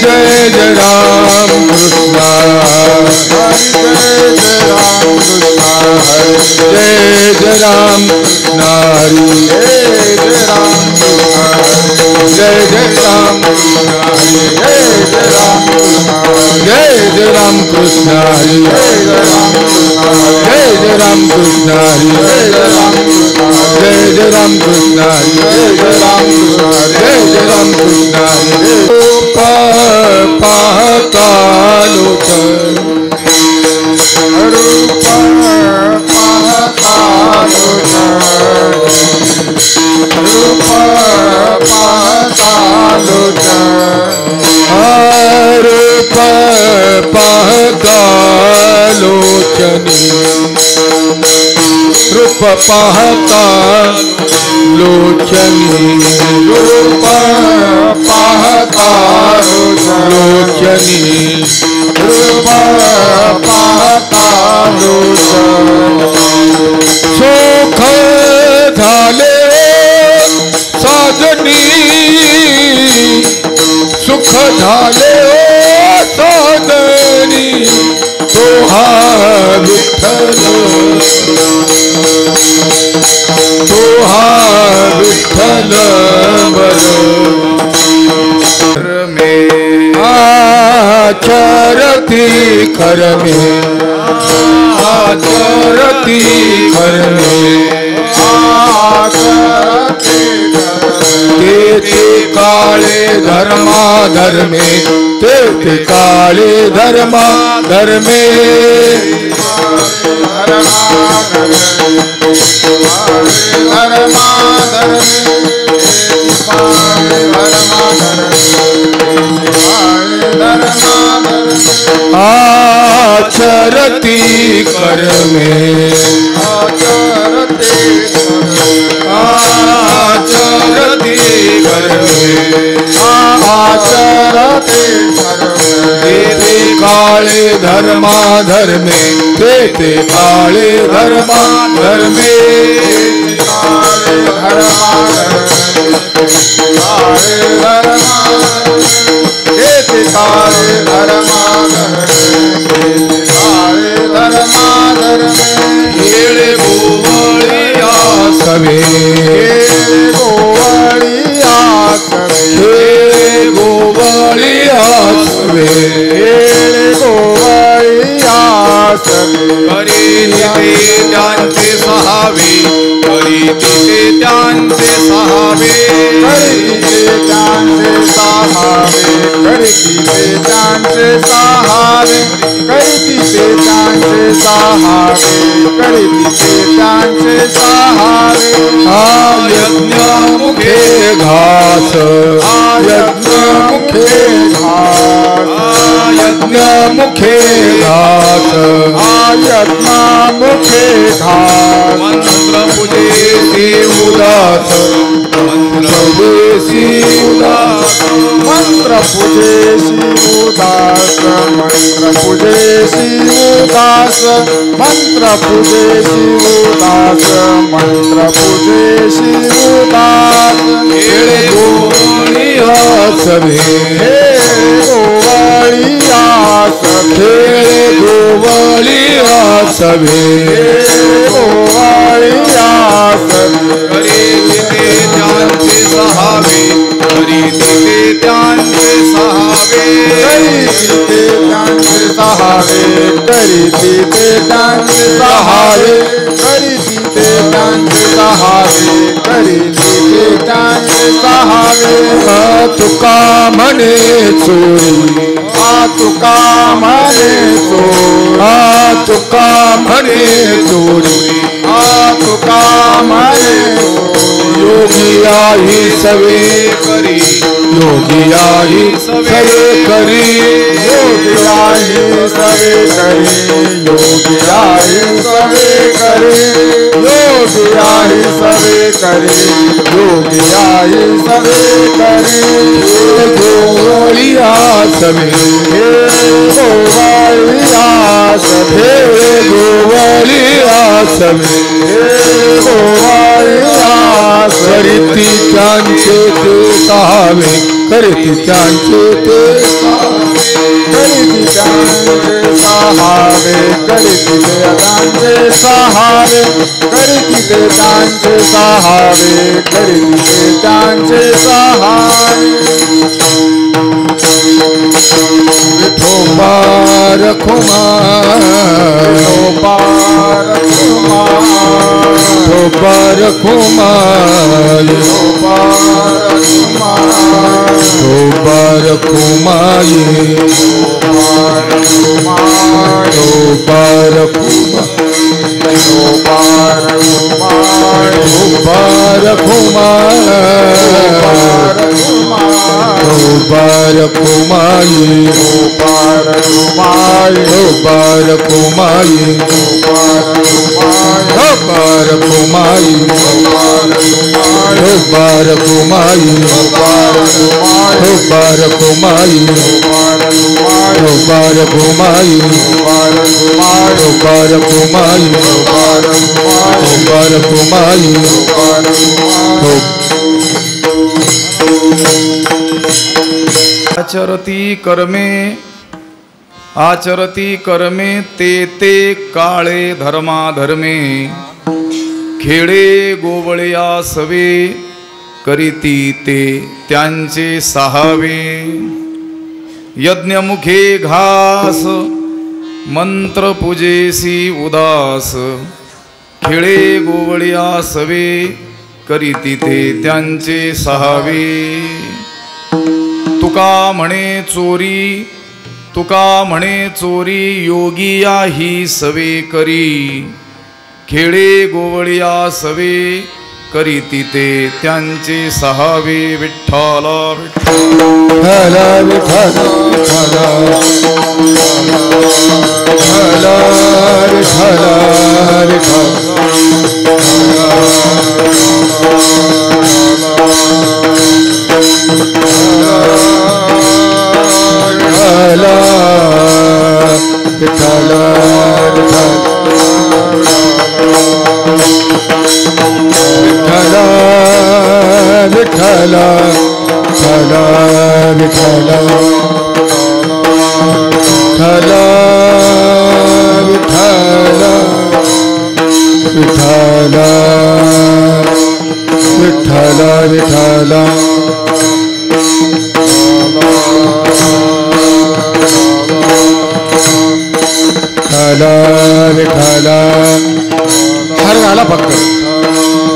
जय जय राम कृष्ण हरि जय जय राम कृष्ण हरि जय जय राम कृष्ण हरि जय जय राम कृष्ण हरि जय जय राम कृष्ण हरि जय जय राम कृष्ण हरि जय जय राम कृष्ण हरि पाहतालोचन रूप पाहतालोचनी रूप पाहता लोचनी रूप पाहता लोचनी रूप पाहता लोचनी सुख झाले साजनी सुख झाले साजनी तोहा विठ्ठल तोहा विठ्ठल बर में आचरती कर में आचरती कर में तेते काले धर्मा धर्मे तेते काले धर्मा धर्मे आचरती कर में आचरती कर में आचरती तेते काले धर्मा धर्मे तेते काले धर्मा धर्मे सवे गोवलिया सवे गोवलिया करी तिथे त्यांचे सहावे करी तिथे त्यांचे सहावे करी त्यांचे सहावे करी त्यांचे सहावे करी त्यांचे सहावे करी त्यांचे सहावे यज्ञ मुखे घास यज्ञ मुखे घास यज्ञ मुखे घास यज्ञ मुखे घास मंत्र पूजेसी उदास मंत्र पूजेसी उदास मंत्र पूजेसी उदास मंत्र पूजेसी उदास मंत्र पूजेसी उदास मंत्र पूजेसी उदास खेळे गोवलिया सवे गोवलिया खेळे गोवलिया सवे गोवलिया सवे करी तिथे त्यांचे सहावे करी तिथे त्यांचे सहावे करी तिथे त्यांचे सहावे करी तिथे त्यांचे सहावे करी तिथे त्यांचे सहावे करी तिथे त्यांचे सहावे तुका म्हणे चोरी तुका म्हणे चोरी तुका म्हणे चोरी तुका म्हणे योगी आई सवे करी योगी आई सवे करी योगी आई सवे करी योगी आई सवे करी योगी आई सवे करी योगी आई सवे करी गोवलिया सवे गोवलिया सवे गोवलिया सवे गोवलिया करीती त्यांचे ते सहावे करीती त्यांचे ते करीती त्यांचे सहावे करीती ते त्यांचे सहावे करीती ते त्यांचे सहावे करीती ते त्यांचे सहावे विठोबा रखुमा विठोबा रखुमा विठोबा रखुमा विठोबा रखुमा विठोबा रखुमाई विठोबा रखुमा विठोबा रखुमा विठोबा रखुमा विठोबा रखुमाई विठोबा रखुमाई विठोबा रखुमाई विठोबा रखुमाई विठोबा रखुमाई विठोबा रखुमाई विठोबा रखुमाई विठोबा रखुमाई विठोबा रखुमाई आचरती कर्मे ते काळे धर्माधर्मे खेळे गोवळया सवे करीती ते त्यांचे सहावे यज्ञमुखे घास मंत्र पूजेसी उदास खेळे गोवळया सवे करीती ते त्यांचे सहावे तुका म्हणे चोरी योगिया ही सवे करी खेळे गोवळया सवे करीती ते त्यांचे सहावे विठ्ठला विठ्ठला विठ्ठला विठ्ठला विठ्ठला विठ्ठला विठ्ठला विठ्ठला विठ्ठला हर गाला फक्त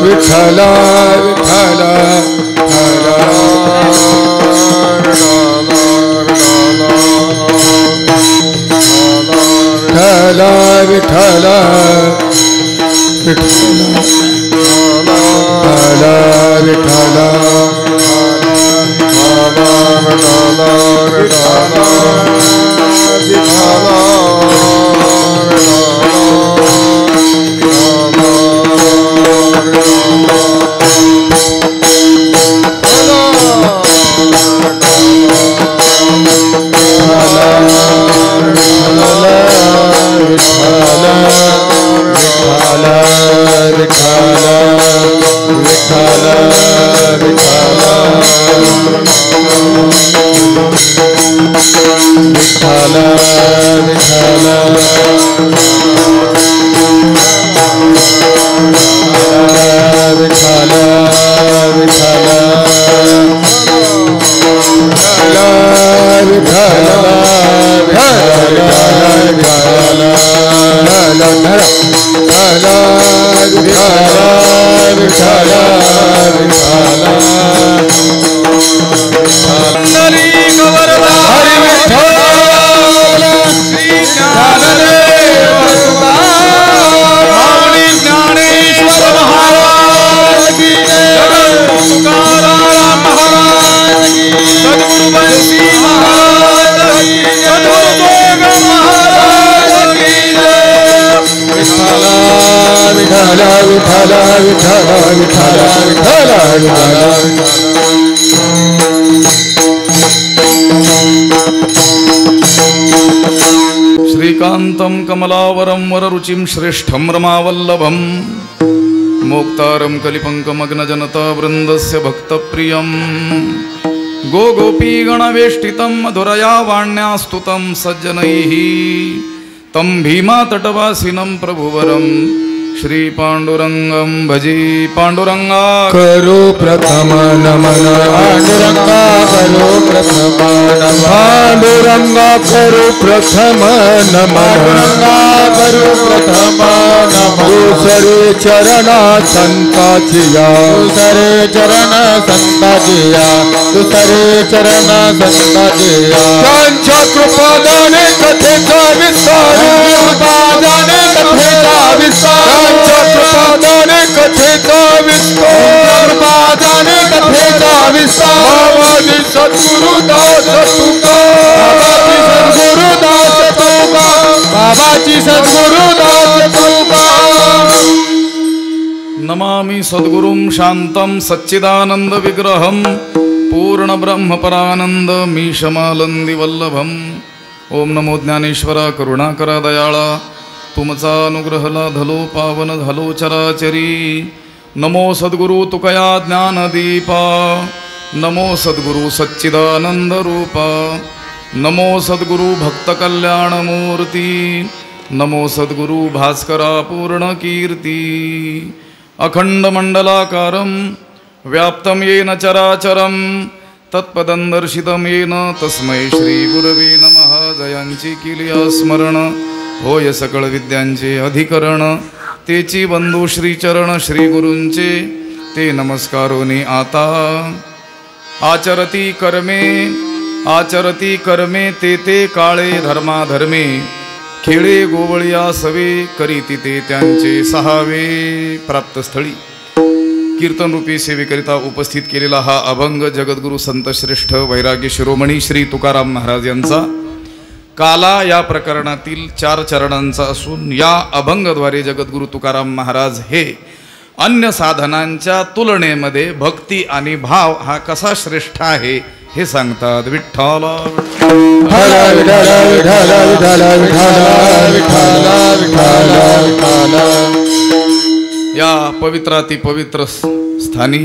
विठ्ठला विठ्ठला विठ्ठला विठ्ठला विठ्ठला श्रीकांतं कमलावरं वररुचिं श्रेष्ठं रमावल्लभं मोक्तारं कलिपङ्कमग्नजनता वृन्दस्य भक्तप्रियं गोगोपीगणवेष्टितं मधुरया वाण्या स्तुतं सज्जनैः तं भीमातटवासिनं प्रभुवरं श्री पांडुरंगं भजे पांडुरंगा करो प्रथम नमन पांडुरंगा करो प्रथम नमन पांडुरंगा करो प्रथम नमन पांडुरंगा करो प्रथम नमन दुसरे चरण संताचिया दुसरे चरण संताचिया दुसरे चरण संताचिया त्यांच्या कृपादाने कथेचा विस्तार कृपादाने कथेचा विस्तार कृपादाने कथेचा विस्तार कृपादाने कथेचा विस्तार बाबाजी सद्गुरुदास तुका बाबाजी सद्गुरुदास तुका नमामि सद्गुरुं शान्तं सच्चिदानंद विग्रहं पूर्ण ब्रह्म परानंद मीशमालंदी वल्लभम ओम नमो ज्ञानेश्वरा करुणाकरा दयाळा तुमचा अनुग्रह लाधलो पावन झालो चराचरी नमो सद्गुरु तुकया ज्ञानदीपा नमो सद्गुरु सच्चिदानंद रूपा नमो सद्गुरु भक्त कल्याण मूर्ती नमो सद्गुरु भास्करा पूर्ण कीर्ती अखंड मंडलाकारं व्याप्तं येन चराचरं तत्पदं दर्शितं येन तस्मै श्री गुरवे नमः जयांची केली स्मरण होय सकळ विद्यांचे अधिकरण तेची बंधू श्रीचरण श्री गुरूंचे ते नमस्कारोनी आता आचरती कर्मे ते काळे धर्माधर्मे खेळे गोवळिया सवे करीती ते त्यांचे सहावे प्राप्तस्थळी कीर्तनरूपी सेवेकरिता उपस्थित केलेला हा अभंग जगद्गुरु संतश्रेष्ठ वैराग्य शिरोमणी श्री तुकाराम महाराज यांचा काला या प्रकरणातील 4 चरणांचा असून या अभंगद्वारे जगद्गुरु तुकाराम महाराज हे अन्य साधनांच्या तुलनेमध्ये भक्ती आणि भाव हा कसा श्रेष्ठ आहे हे सांगतात. विठ्ठल या पवित्रातिपवित्र स्थानी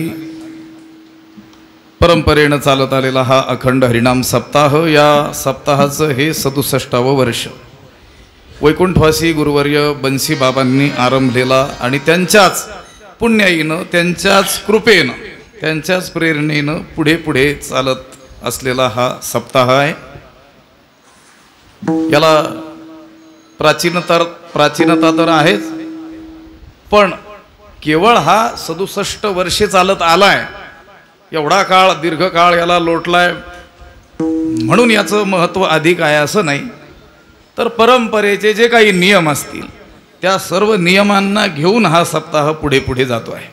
परंपरेनं चालत आलेला हा अखंड हरिनाम सप्ताह या सप्ताहाचं हे 67वं वर्ष वैकुंठवासी गुरुवर्य बन्सी बाबांनी आरंभलेला आणि त्यांच्याच पुण्याईनं त्यांच्याच कृपेनं त्यांच्याच प्रेरणेनं पुढे पुढे चालत असलेला हा सप्ताह आहे. याला प्राचीनता तर आहेच पण केवळ हा 67 वर्षे चालत आलाय एवढा काळ दीर्घकाळ याला लोटलाय म्हणून याचं महत्त्व अधिक आहे असं नाही तर परंपरेचे जे काही नियम असतील त्या सर्व नियमांना घेऊन हा सप्ताह पुढे पुढे जातो आहे.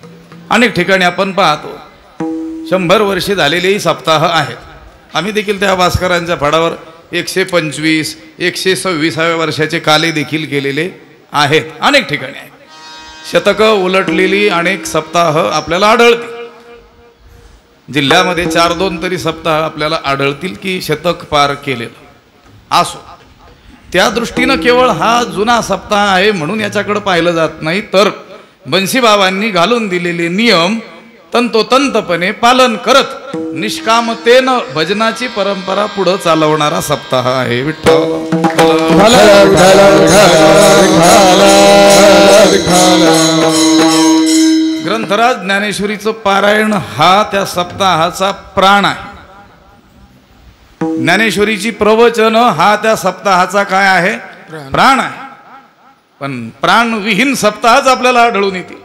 अनेक ठिकाणी आपण पाहतो 100 वर्षे झालेलेही सप्ताह आहेत. आम्ही देखील त्या भास्करांच्या फडावर 125 126व्या वर्षाचे काले देखील केलेले आहेत. अनेक ठिकाणी आहेत. शतकं उलटलेली अनेक सप्ताह आपल्याला आढळतील. जिल्ह्यामध्ये 4-2 तरी सप्ताह आपल्याला आढळतील की शतक पार केलेलं असो. त्या दृष्टीनं केवळ हा जुना सप्ताह आहे म्हणून याच्याकडे पाहिलं जात नाही तर बन्सीबाबांनी घालून दिलेले नियम तंतोतंतपणे पालन करत निष्कामतेनं भजनाची परंपरा पुढे चालवणारा सप्ताह आहे. विठ्ठल ग्रंथराज ज्ञानेश्वरीचं पारायण हा त्या सप्ताहाचा प्राण आहे. ज्ञानेश्वरीची प्रवचन हा त्या सप्ताहाचा काय आहे प्राण आहे. पण प्राणविहीन सप्ताहच आपल्याला आढळून येते.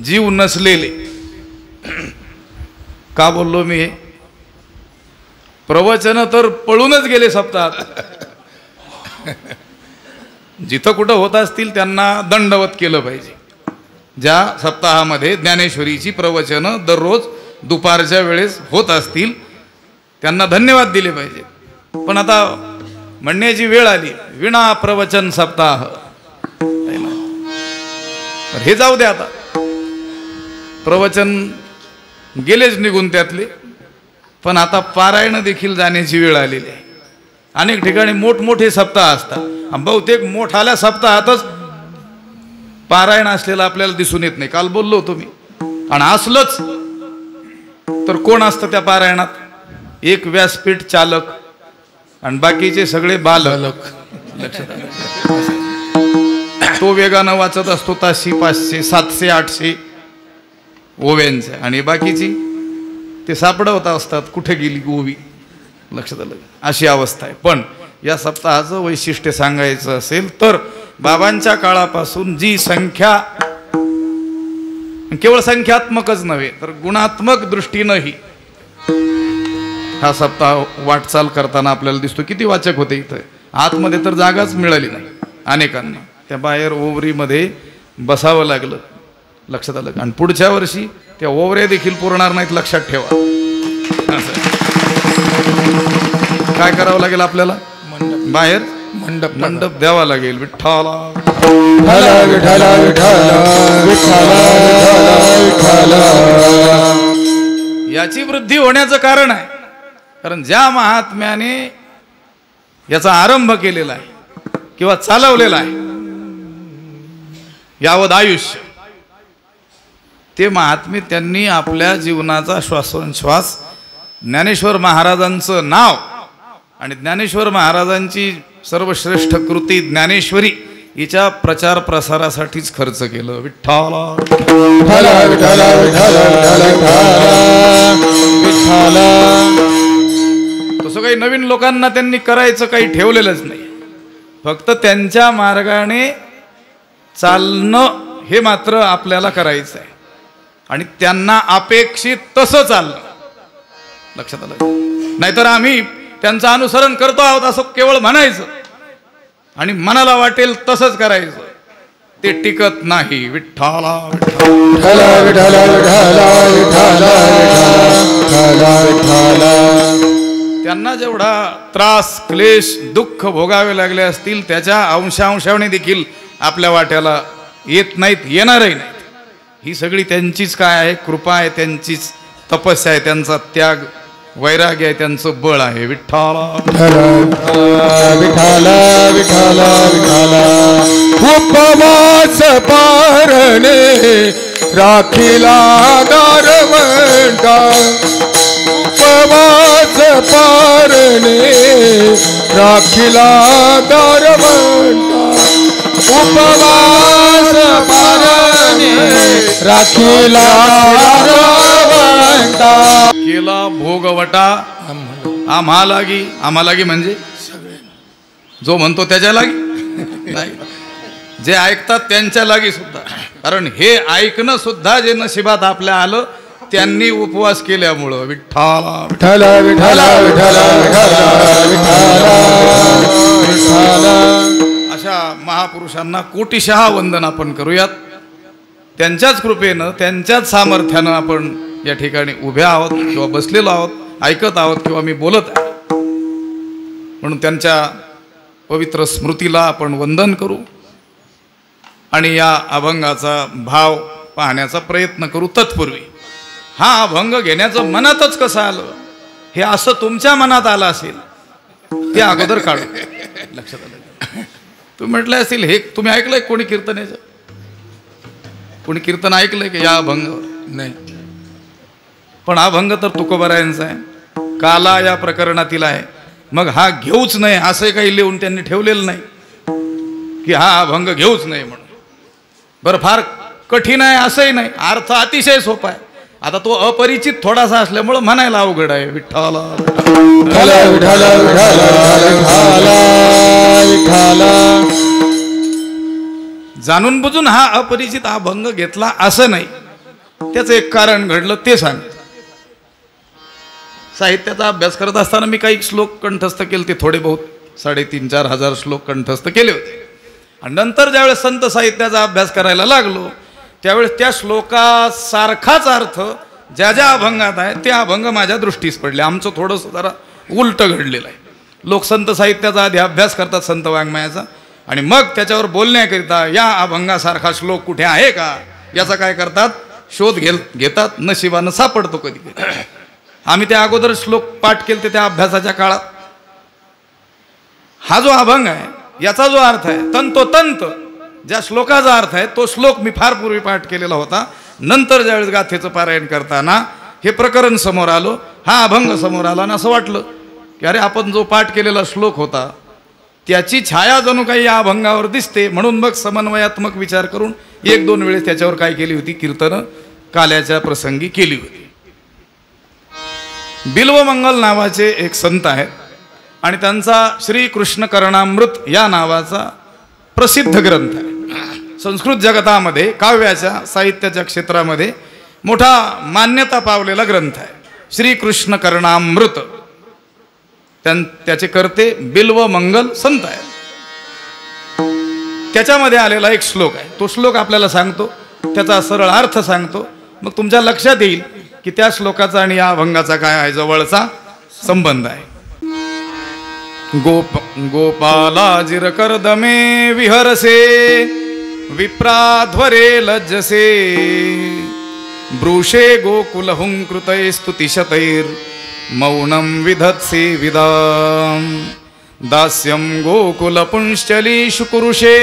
जीव नसलेले का बोललो मी हे प्रवचन तर पळूनच गेले सप्ताहात. जिथं कुठं होत असतील त्यांना दंडवत केलं पाहिजे. ज्या सप्ताहामध्ये ज्ञानेश्वरीची प्रवचनं दररोज दुपारच्या वेळेस होत असतील त्यांना धन्यवाद दिले पाहिजे. पण आता म्हणण्याची वेळ आली विना प्रवचन सप्ताह हे जाऊ द्या. आता प्रवचन गेलेच निघून त्यातले पण आता पारायण देखील जाण्याची वेळ आलेली आहे. अनेक ठिकाणी मोठमोठे सप्ताह असतात. बहुतेक मोठाल्या सप्ताहातच पारायण असलेलं आपल्याला दिसून येत नाही. काल बोललो होतो मी. आणि असलंच तर कोण असतं त्या पारायणात? एक व्यासपीठ चालक आणि बाकीचे सगळे बालक. लक्षात तो वेगानं वाचत असतो ताशी 500 700 800 ओव्यांचे आणि बाकीची ते सापडवत असतात कुठे गेली ओवी. लक्षात आलं? अशी अवस्था आहे. पण या सप्ताहाचं वैशिष्ट्य सांगायचं असेल तर बाबांच्या काळापासून जी संख्या, केवळ संख्यात्मकच नव्हे तर गुणात्मक दृष्टीनंही हा सप्ताह वाटचाल करताना आपल्याला दिसतो. किती वाचक होते इथं. आतमध्ये तर जागाच मिळाली नाही अनेकांना. त्या बाहेर ओवरीमध्ये बसावं लागलं. लक्षात आलं? आणि पुढच्या वर्षी त्या ओवऱ्या देखील पुरणार नाहीत. लक्षात ठेवा. काय करावं लागेल आपल्याला? बाहेर मंडप द्यावा लागेल. विठ्ठला याची वृद्धी होण्याचं कारण आहे. कारण ज्या महात्म्याने याचा आरंभ केलेला आहे किंवा चालवलेला आहे यावत आयुष्य, ते महात्मे त्यांनी आपल्या जीवनाचा श्वासोच्छ्वास ज्ञानेश्वर महाराजांचं नाव आणि ज्ञानेश्वर महाराजांची सर्वश्रेष्ठ कृती ज्ञानेश्वरी हिच्या प्रचार प्रसारासाठीच खर्च केलं. विठ्ठला तसं काही नवीन लोकांना त्यांनी करायचं काही ठेवलेलंच नाही. फक्त त्यांच्या मार्गाने चालणं हे मात्र आपल्याला करायचं आहे आणि त्यांना अपेक्षित तसं चाललं. लक्षात आलं? नाहीतर आम्ही त्यांचं अनुसरण करतो आहोत असं केवळ म्हणायचं आणि मनाला वाटेल तसंच करायचं. ते टिकत नाही. विठ्ठला त्यांना जेवढा त्रास क्लेश दुःख भोगावे लागले असतील त्याच्या अंशाने देखील आपल्या वाट्याला येत नाहीत, येणारही नाहीत. ही सगळी त्यांचीच काय आहे? कृपा आहे, त्यांचीच तपस्या आहे, त्यांचा त्याग वैराग्य आहे, त्यांचं बळ आहे. विठ्ठला विठ्ठला विठ्ठला विठ्ठला उपवास पारणे राखीला दारवंटा. उपवास पारणे राखीला दारवंटा. उपवास पारणे राखीला दारवंटा. केला भोगवटा आम्हा लागी म्हणजे जो म्हणतो त्याच्या लागी नाही, जे ऐकतात त्यांच्या लागी सुद्धा. कारण हे ऐकणं सुद्धा जे नशिबात आपल्या आलं त्यांनी उपवास केल्यामुळं. विठ्ठला विठ्ठला विठ्ठला विठ्ठला विठ्ठला. अशा महापुरुषांना कोटीशहा वंदन आपण करूयात. त्यांच्याच कृपेनं त्यांच्याच सामर्थ्यानं आपण या ठिकाणी उभ्या आहोत किंवा बसलेलो आहोत, ऐकत आहोत किंवा मी बोलत आहे. म्हणून त्यांच्या पवित्र स्मृतीला आपण वंदन करू आणि या अभंगाचा भाव पाहण्याचा प्रयत्न करू. तत्पूर्वी हा अभंग घेण्याचं मनातच कसं आलं हे असं तुमच्या मनात आलं असेल ते अगोदर काढू. लक्षात आलं? तुम्ही म्हटलं असेल हे तुम्ही ऐकलंय कोणी कीर्तनेचं? कोणी कीर्तन ऐकलंय की या अभंगावर? नाही. पण हा अभंग तर तुकोबारायांचा आहे, काला या प्रकरणातील आहे. मग हा घेऊच नाही असं काही लिहून त्यांनी ठेवलेलं नाही की हा अभंग घेऊच नाही म्हणून. बरं फार कठीण आहे असंही नाही, अर्थ अतिशय सोपा आहे. आता तो अपरिचित थोडासा असल्यामुळं म्हणायला अवघड आहे. विठ्ठला जाणून बुजून हा अपरिचित अभंग घेतला असं नाही, त्याचं एक कारण घडलं ते सांग. साहित्याचा अभ्यास करत असताना मी काही श्लोक कंठस्थ केले, ते थोडे बहुत 3,500-4,000 हजार श्लोक कंठस्थ केले होते. आणि नंतर ज्यावेळेस संत साहित्याचा अभ्यास करायला लागलो त्यावेळेस त्या श्लोकासारखाच अर्थ ज्या ज्या अभंगात आहे ते अभंग माझ्या दृष्टीस पडले. आमचं थोडंसं जरा उलट घडलेलं आहे. लोक संत साहित्याचा आधी अभ्यास करतात संत वाङ्मयाचा आणि मग त्याच्यावर बोलण्याकरिता या अभंगासारखा श्लोक कुठे आहे का याचा काय करतात, शोध घेतात. नशिबानं सापडतो कधी कधी. आम्ही त्या अगोदर श्लोक पाठ केले त्या अभ्यासाच्या काळात. हा जो अभंग आहे याचा जो अर्थ आहे तंतोतंत ज्या श्लोकाचा अर्थ आहे तो श्लोक मी फार पूर्वी पाठ केलेला होता. नंतर ज्यावेळेस गाथेचं पारायण करताना हे प्रकरण समोर आलो, हा अभंग समोर आला आणि असं वाटलं की अरे आपण जो पाठ केलेला श्लोक होता त्याची छाया जणू काही या अभंगावर दिसते. म्हणून मग समन्वयात्मक विचार करून 1-2 वेळेस त्याच्यावर काय केली होती, कीर्तनं काल्याच्या प्रसंगी केली होती. बिल्वमंगल नावाचे एक संत आहेत आणि त्यांचा श्रीकृष्ण करणामृत या नावाचा प्रसिद्ध ग्रंथ आहे. संस्कृत जगतामध्ये काव्याच्या साहित्याच्या क्षेत्रामध्ये मोठा मान्यता पावलेला ग्रंथ आहे. श्रीकृष्ण करणामृत त्याचे कर्ते बिल्वमंगल संत आहेत. त्याच्यामध्ये आलेला एक श्लोक आहे, तो श्लोक आपल्याला सांगतो, त्याचा सरळ अर्थ सांगतो. मग तुमच्या लक्षात येईल की त्या श्लोकाचा आणि या अभंगाचा काय आहे, जवळचा संबंध आहे. गोपालाजिर कर्दमे विहरसे विप्राध्वरे लज्जसे ब्रूषे गोकुल हुंकृतै स्तुतिशतैर मौनं विधत्से विदाम दास्यं गोकुल पुंश्चलीषु कुरुषे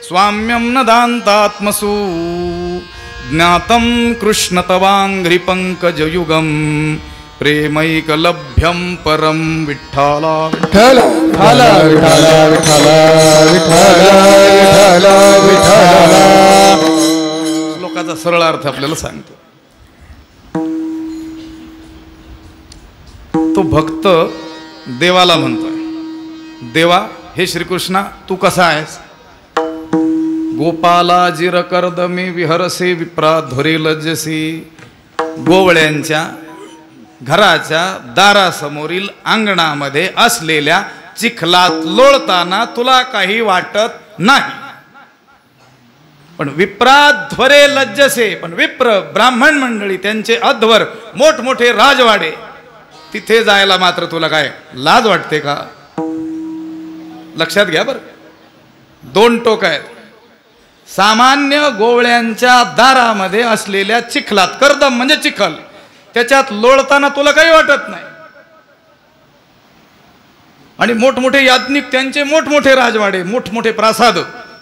स्वाम्यं न दान्तात्मसु ज्ञातं कृष्ण तवांघ्रि पंकजयुगं प्रेमैकलभ्यं परं विठ्ठला विठ्ठल विठ्ठल विठ्ठल विठ्ठल विठ्ठल विठ्ठल. श्लोकाचा सरळ अर्थ आपल्याला सांगतो. तो भक्त देवाला म्हणतोय, देवा हे श्रीकृष्णा तू कसा आहेस. गोपालाजिर कर्दमे विहरसे विप्राध्वरे लज्जसी. गोवळ्यांच्या घराच्या दारासमोरील अंगणामध्ये असलेल्या चिखलात लोळताना तुला काही वाटत नाही. पण विप्राध्वरे लज्जसे, पण विप्र ब्राह्मण मंडळी त्यांचे अध्वर मोठमोठे राजवाडे, तिथे जायला मात्र तुला काय लाज वाटते का. लक्षात घ्या बरं, 2 टोक आहेत. सामान्य गोवळ्यांच्या दारामध्ये असलेल्या चिखलात, कर्दम म्हणजे चिखल, त्याच्यात लोळताना तुला काही वाटत नाही. आणि मोठमोठे याज्ञिक त्यांचे मोठमोठे राजवाडे, मोठमोठे प्रासाद,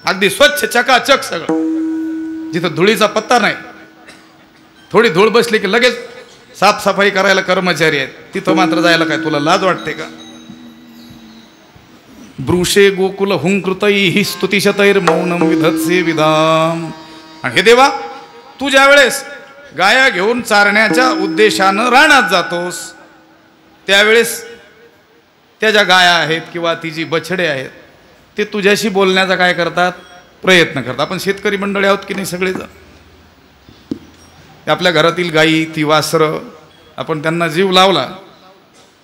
अगदी स्वच्छ चकाचक सगळं, जिथं धुळीचा पत्ता नाही. थोडी धूळ बसली की लगेच साफसफाई करायला कर्मचारी आहेत, तिथं मात्र जायला काय तुला लाज वाटते का. ब्रूषे गोकुल हुंकृतैः स्तुतिशतैर मौनं विधत्से विदाम. आणि हे देवा तू ज्या वेळेस गाया घेऊन चारण्याच्या उद्देशानं रानात जातोस त्यावेळेस त्या ज्या गाया आहेत किंवा ती जी बछडे आहेत ते तुझ्याशी बोलण्याचा काय करतात, प्रयत्न करतात. आपण शेतकरी मंडळी आहोत की नाही सगळेजण. आपल्या घरातील गायी, ती वासरं, आपण त्यांना जीव लावला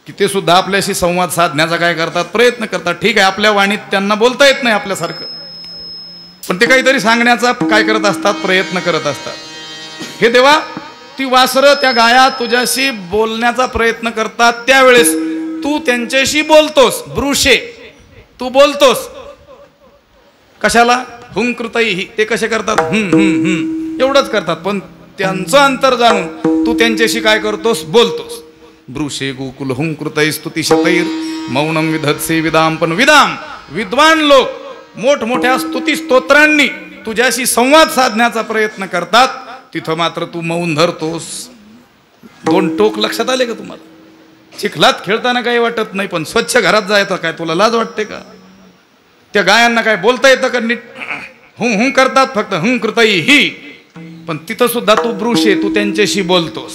की ते सुद्धा आपल्याशी संवाद साधण्याचा काय करतात, प्रयत्न करतात. ठीक आहे, आपल्या वाणीत त्यांना बोलता येत नाही आपल्यासारखं, पण ते काहीतरी सांगण्याचा काय करत असतात, प्रयत्न करत असतात. हे देवा ती वासरं, त्या गाया तुझ्याशी बोलण्याचा प्रयत्न करतात, त्यावेळेस तू त्यांच्याशी बोलतोस. ब्रूषे, तू बोलतोस कशाला, हुंकृतैः, ते कसे करतात, एवढंच करतात, पण त्यांचं अंतर जाणून तू त्यांच्याशी काय करतोस, बोलतोस. ब्रूषे गोकुल हुंकृतैः स्तुतिशतैर मौनं विधत्से विदाम. पण विदाम विद्वान लोक मोठमोठ्या स्तुती स्तोत्रांनी तुझ्याशी संवाद साधण्याचा प्रयत्न करतात, तिथं मात्र तू मौन धरतोस. 2 टोक लक्षात आले का तुम्हाला. चिखलात खेळताना काही वाटत नाही, पण स्वच्छ घरात जायचं काय तुला लाज वाटते का. त्या गायांना काय बोलता येतं का नीट, हुं करतात फक्त हुंकृतैः, पण तिथं सुद्धा तू ब्रूषे, तू त्यांच्याशी बोलतोस.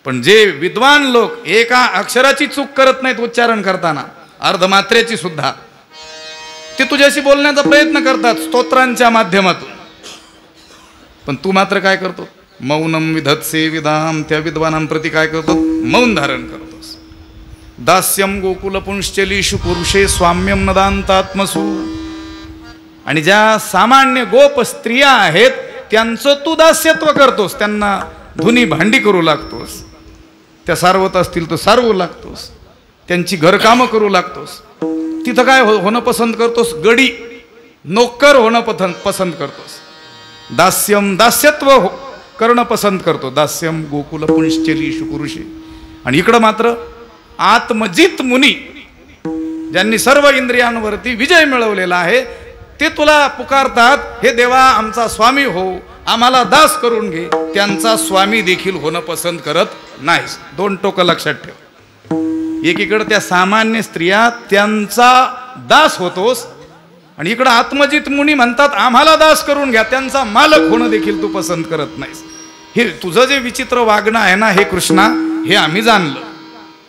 पण जे विद्वान लोक एका अक्षराची चूक करत नाहीत उच्चारण करताना, अर्धमात्रेची सुद्धा, ते तुझ्याशी बोलण्याचा प्रयत्न करतात स्तोत्रांच्या माध्यमातून, पण तू मात्र काय करतो, मौनं विधत्से विदाम. त्या विद्वानांप्रती काय करतो, मौन धारण करतोस. दास्यम गोकुल पुंश्चलीषु पुरुषे स्वाम्यम न दान्तात्मसु. आणि ज्या सामान्य गोप स्त्रिया आहेत त्यांचं तू दास्यत्व करतोस, त्यांना धुनी भांडी करू लागतोस, त्या सारवत असतील तर सारवू लागतोस, त्यांची घरकामं करू लागतोस. तिथं काय होणं पसंत करतोस, गडी नोकर होणं पसंत करतोस. दास्यम, दास्यत्व करणं पसंत करतो. दास्यम गोकुल पुंश्चलीषु पुरुषे. आणि इकडं मात्र आत्मजित मुनी, ज्यांनी सर्व इंद्रियांवरती विजय मिळवलेला आहे, ते तुला पुकारतात, हे देवा आमचा स्वामी हो, आम्हाला दास करून घे. त्यांचा स्वामी देखील होणं पसंत करत नाहीस. 2 टोकं लक्षात ठेव. एकीकडे त्या सामान्य स्त्रिया त्यांचा दास होतोस, आणि इकडं आत्मजित मुनी म्हणतात आम्हाला दास करून घ्या, त्यांचा मालक होणं देखील तू पसंत करत नाहीस. हे तुझं जे विचित्र वागणं आहे ना, हे कृष्णा, हे आम्ही जाणलं.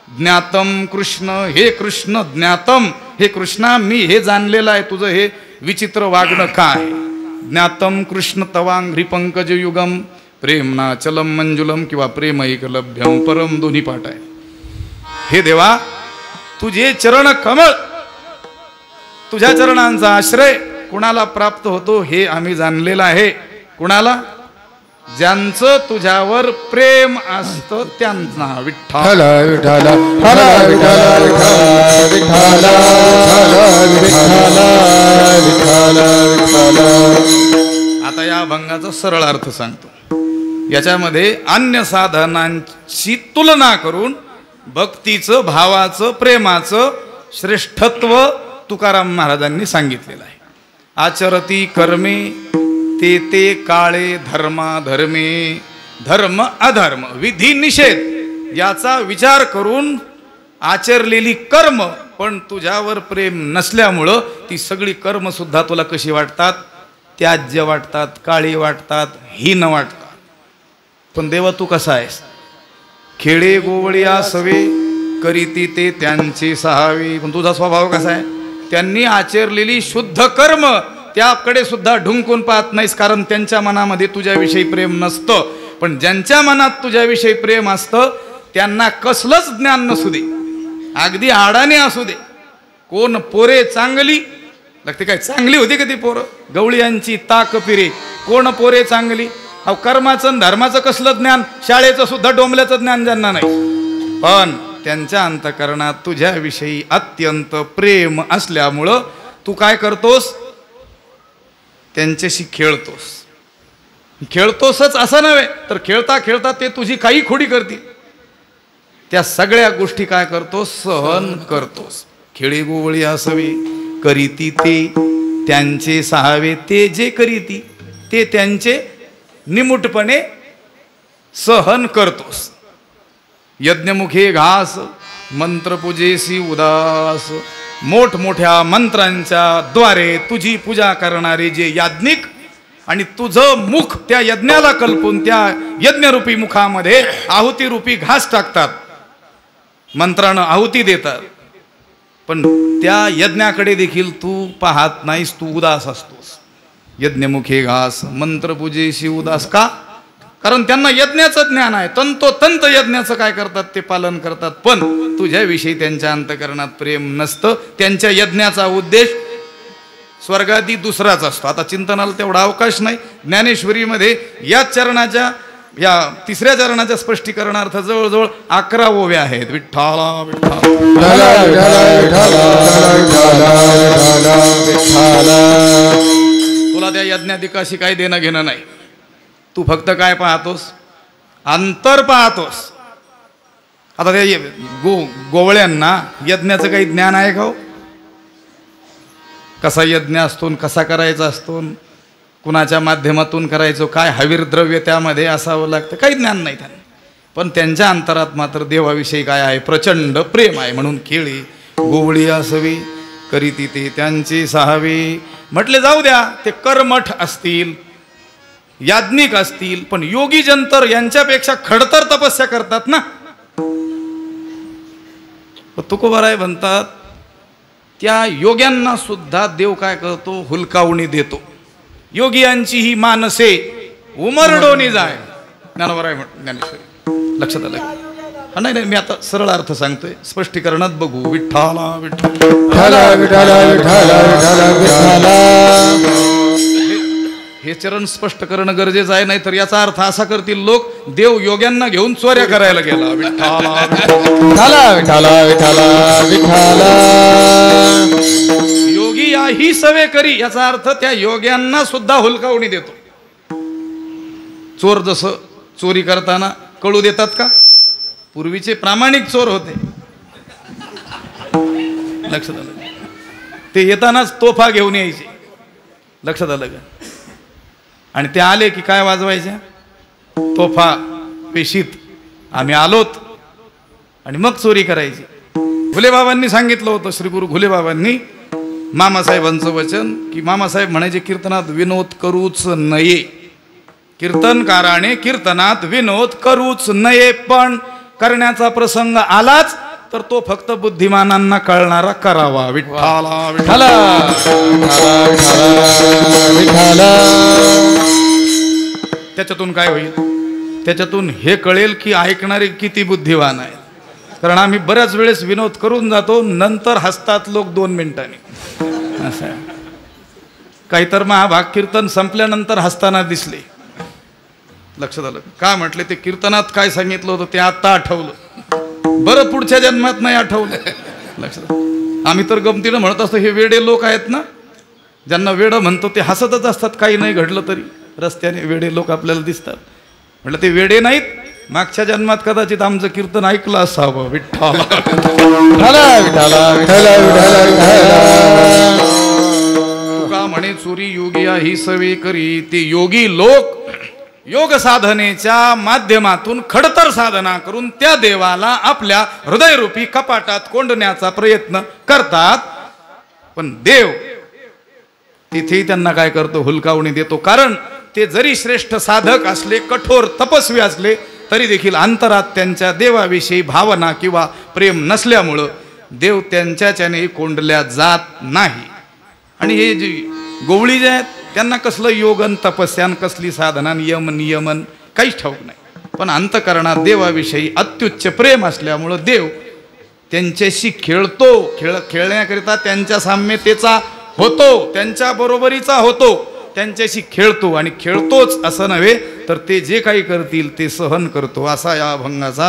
ज्ञातम कृष्ण, हे कृष्ण ज्ञातम, हे कृष्णा मी हे जाणलेलं आहे तुझं हे विचित्र वागणं काय. ज्ञातम कृष्ण तवांघ्री पंकज युगम प्रेमना चलम मंजुलम किंवा प्रेम ऐकलभ्यम परम, दोन्ही पाठ आहे. हे देवा तुझे चरण कमळ, तुझ्या चरणांचा आश्रय कुणाला प्राप्त होतो हे आम्ही जाणलेलं आहे. कुणाला? ज्यांचं तुझ्यावर प्रेम असतं त्यांना. विठ्ठल विठ्ठल विठ्ठल विठ्ठल विठ्ठल विठ्ठल विठ्ठल. आता या अभंगाचा सरळ अर्थ सांगतो. याच्यामध्ये अन्य साधनांची तुलना करून भक्तीचं, भावाचं, प्रेमाचं श्रेष्ठत्व तुकाराम महाराजांनी सांगितलेलं आहे. आचरती कर्मे ते ते काळे धर्मा धर्मे, धर्म अधर्म, विधी निषेध याचा विचार करून आचरलेली कर्म, पण तुझ्यावर प्रेम नसल्यामुळं ती सगळी कर्म सुद्धा तुला कशी वाटतात? त्याज्य वाटतात, काळी वाटतात, हीन वाटतात. पण देवा तू कसा आहेस? खेडे गोवळिया सवे करीती ते त्यांचे सहावे. पण तुझा स्वभाव कसा आहे? त्यांनी आचरलेली शुद्ध कर्म त्याकडे सुद्धा ढुंकून पाहत नाहीस, कारण त्यांच्या मनामध्ये तुझ्याविषयी प्रेम नसतं. पण ज्यांच्या मनात तुझ्याविषयी प्रेम असतं त्यांना कसलंच ज्ञान नसू दे, अगदी आडाने असू दे, कोण पोरे चांगली लागते, काय चांगली होती का ती पोरं? गवळीयांची ताक पिरे, कोण पोरे चांगली. अहो कर्माचं धर्माचं कसलं ज्ञान? शाळेचं सुद्धा डोंबल्याचं ज्ञान ज्यांना नाही. पण त्यांच्या अंतःकरणात तुझ्याविषयी अत्यंत प्रेम असल्यामुळं तू काय करतोस? त्यांच्याशी खेळतोस. खेळतोसच असं नव्हे, तर खेळता खेळता ते तुझी काही खोडी करतील, त्या सगळ्या गोष्टी काय करतोस? सहन करतोस. खेळे गोवळी असावे करीती ते त्यांचे सहावे, ते जे करीती ते त्यांचे निमुटपणे सहन करतोस. यज्ञमुखे घास मंत्रपूजेसी उदास, मोठमोठ्या मंत्रांच्या द्वारे तुझी पूजा करणारे जे याज्ञिक, आणि तुझं मुख त्या यज्ञाला कल्पून त्या यज्ञरूपी मुखामध्ये आहुतीरूपी घास टाकतात, मंत्रानं आहुती देतात, पण त्या यज्ञाकडे देखील तू पाहत नाहीस, तू उदास असतोस. यज्ञमुखे घास मंत्रपूजेशी उदास. का? कारण त्यांना यज्ञाचं ज्ञान आहे, तंतोतंत यज्ञाचं काय करतात ते पालन करतात, पण तुझ्याविषयी त्यांच्या अंतःकरणात प्रेम नसतं. त्यांच्या यज्ञाचा उद्देश स्वर्गादी दुसराच असतो. आता चिंतनाला तेवढा अवकाश नाही. ज्ञानेश्वरीमध्ये या चरणाच्या, या 3ऱ्या चरणाच्या स्पष्टीकरणार्थ जवळजवळ 11 ओव्या आहेत. विठ्ठला तुला त्या यज्ञाधिकाशी काही देणं घेणं नाही. तू फक्त काय पाहतोस? अंतर पाहतोस. आता त्या गोवळ्यांना यज्ञाचं काही ज्ञान आहे का हो? कसा यज्ञ असतो, कसा करायचा असतो, कुणाच्या माध्यमातून करायचो, काय हवीर द्रव्य त्यामध्ये असावं लागतं, काही ज्ञान नाही त्यांना. पण त्यांच्या अंतरात मात्र देवाविषयी काय आहे? प्रचंड प्रेम आहे. म्हणून खेळी गोवळी असावी करीती ते त्यांचे सहावे. म्हटले जाऊ द्या, ते कर्मठ असतील, याज्ञिक असतील, पण योगी जंतर यांच्यापेक्षा खडतर तपस्या करतात ना. तुकोबाराय म्हणतात त्या योग्यांना सुद्धा देव काय करतो? हुलकावणी देतो. योगियांची ही मानसे उमरडोनी जाय. ज्ञानोबाराय ज्ञानेश्वरी लक्षात आलं? नाही नाही, मी आता सरळ अर्थ सांगतोय, स्पष्टीकरणात बघू. विठ्ठला विठ्ठला विठ्ठला विठ्ठला विठ्ठला. हे चरण स्पष्ट करणं गरजेचं आहे, नाही तर याचा अर्थ असा करतील लोक, देव योग्यांना घेऊन चोऱ्या करायला गेला. विठ्ठला विठ्ठला विठ्ठला विठ्ठला. योगी याही सवे करी, याचा अर्थ त्या योग्यांना सुद्धा हुलकावणी देतो. चोर जसं चोरी करताना कळू देतात का? पूर्वीचे प्रामाणिक चोर होते, लक्षात आलं? ते येतानाच तोफा घेऊन यायचे. लक्षात आलं का? आणि ते आले की काय वाजवायच्या? तोफा पेशीत आम्ही आलोत, आणि मग चोरी करायची. घुलेबाबांनी सांगितलं होतं, श्री गुरु घुलेबाबांनी मामासाहेबांचं वचन, की मामासाहेब म्हणायचे कीर्तनात विनोद करूच नये, कीर्तनकाराने कीर्तनात विनोद करूच नये, पण करण्याचा प्रसंग आलाच तर तो फक्त बुद्धिमानांना कळणारा करावा. विठ्ठला विठ्ठला विठ्ठला. त्याच्यातून काय होईल? त्याच्यातून हे कळेल की ऐकणारे किती बुद्धिमान आहेत. कारण आम्ही बऱ्याच वेळेस विनोद करून जातो, नंतर हसतात लोक 2 मिनिटांनी. असं आहे. काही तर महाभाग कीर्तन संपल्यानंतर हसताना दिसले. लक्षात आलं का? म्हटले ते कीर्तनात काय सांगितलं होतं ते आता आठवलं, बरं पुढच्या जन्मात नाही आठवलं. लक्षात. आम्ही तर गमतीनं म्हणत असतो, हे वेडे लोक आहेत ना, ज्यांना वेडं म्हणतो ते हसतच असतात, काही नाही घडलं तरी. रस्त्याने वेडे लोक आपल्याला दिसतात. म्हटलं ते वेडे नाहीत, मागच्या जन्मात कदाचित आमचं कीर्तन ऐकलं असावं. विठ्ठल तुका म्हणे चोरी योगिया ही सवे करी. ते योगी लोक योग साधनेच्या माध्यमातून खडतर साधना करून त्या देवाला आपल्या हृदयरूपी कपाटात कोंडण्याचा प्रयत्न करतात, पण देव तिथेही त्यांना काय करतो? हुलकावणी देतो. कारण ते जरी श्रेष्ठ साधक असले, कठोर तपस्वी असले, तरी देखील अंतरात त्यांच्या देवाविषयी भावना किंवा प्रेम नसल्यामुळं देव त्यांच्याच्याने कोंडल्या जात नाही. आणि हे जे गोवळी जे आहेत त्यांना कसलं योगन तपस्यान, कसली साधना, यम नियमन काहीच ठाऊक नाही, पण अंतकरणात देवाविषयी अत्युच्च प्रेम असल्यामुळं देव त्यांच्याशी खेळतो. खेळण्याकरिता त्यांच्या साम्यतेचा होतो, त्यांच्या बरोबरीचा होतो, त्यांच्याशी खेळतो. आणि खेळतोच असं नव्हे तर ते जे काही करतील ते सहन करतो, असा या अभंगाचा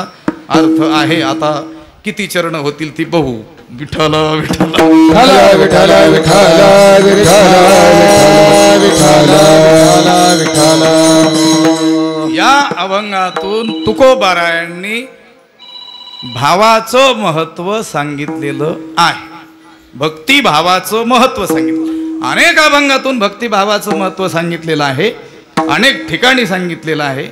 अर्थ आहे. आता किती चरण होतील ती बघू. विठ्ठल विठ्ठल विठ्ठल विठ्ठल विठ्ठल विठ्ठल. या अभंगातून तुकोबारायांनी भावाचं महत्व सांगितलेलं आहे, भक्तिभावाचं महत्व सांगितलं. अनेक अभंगातून भक्तिभावाचं महत्व सांगितलेलं आहे, अनेक ठिकाणी सांगितलेलं आहे.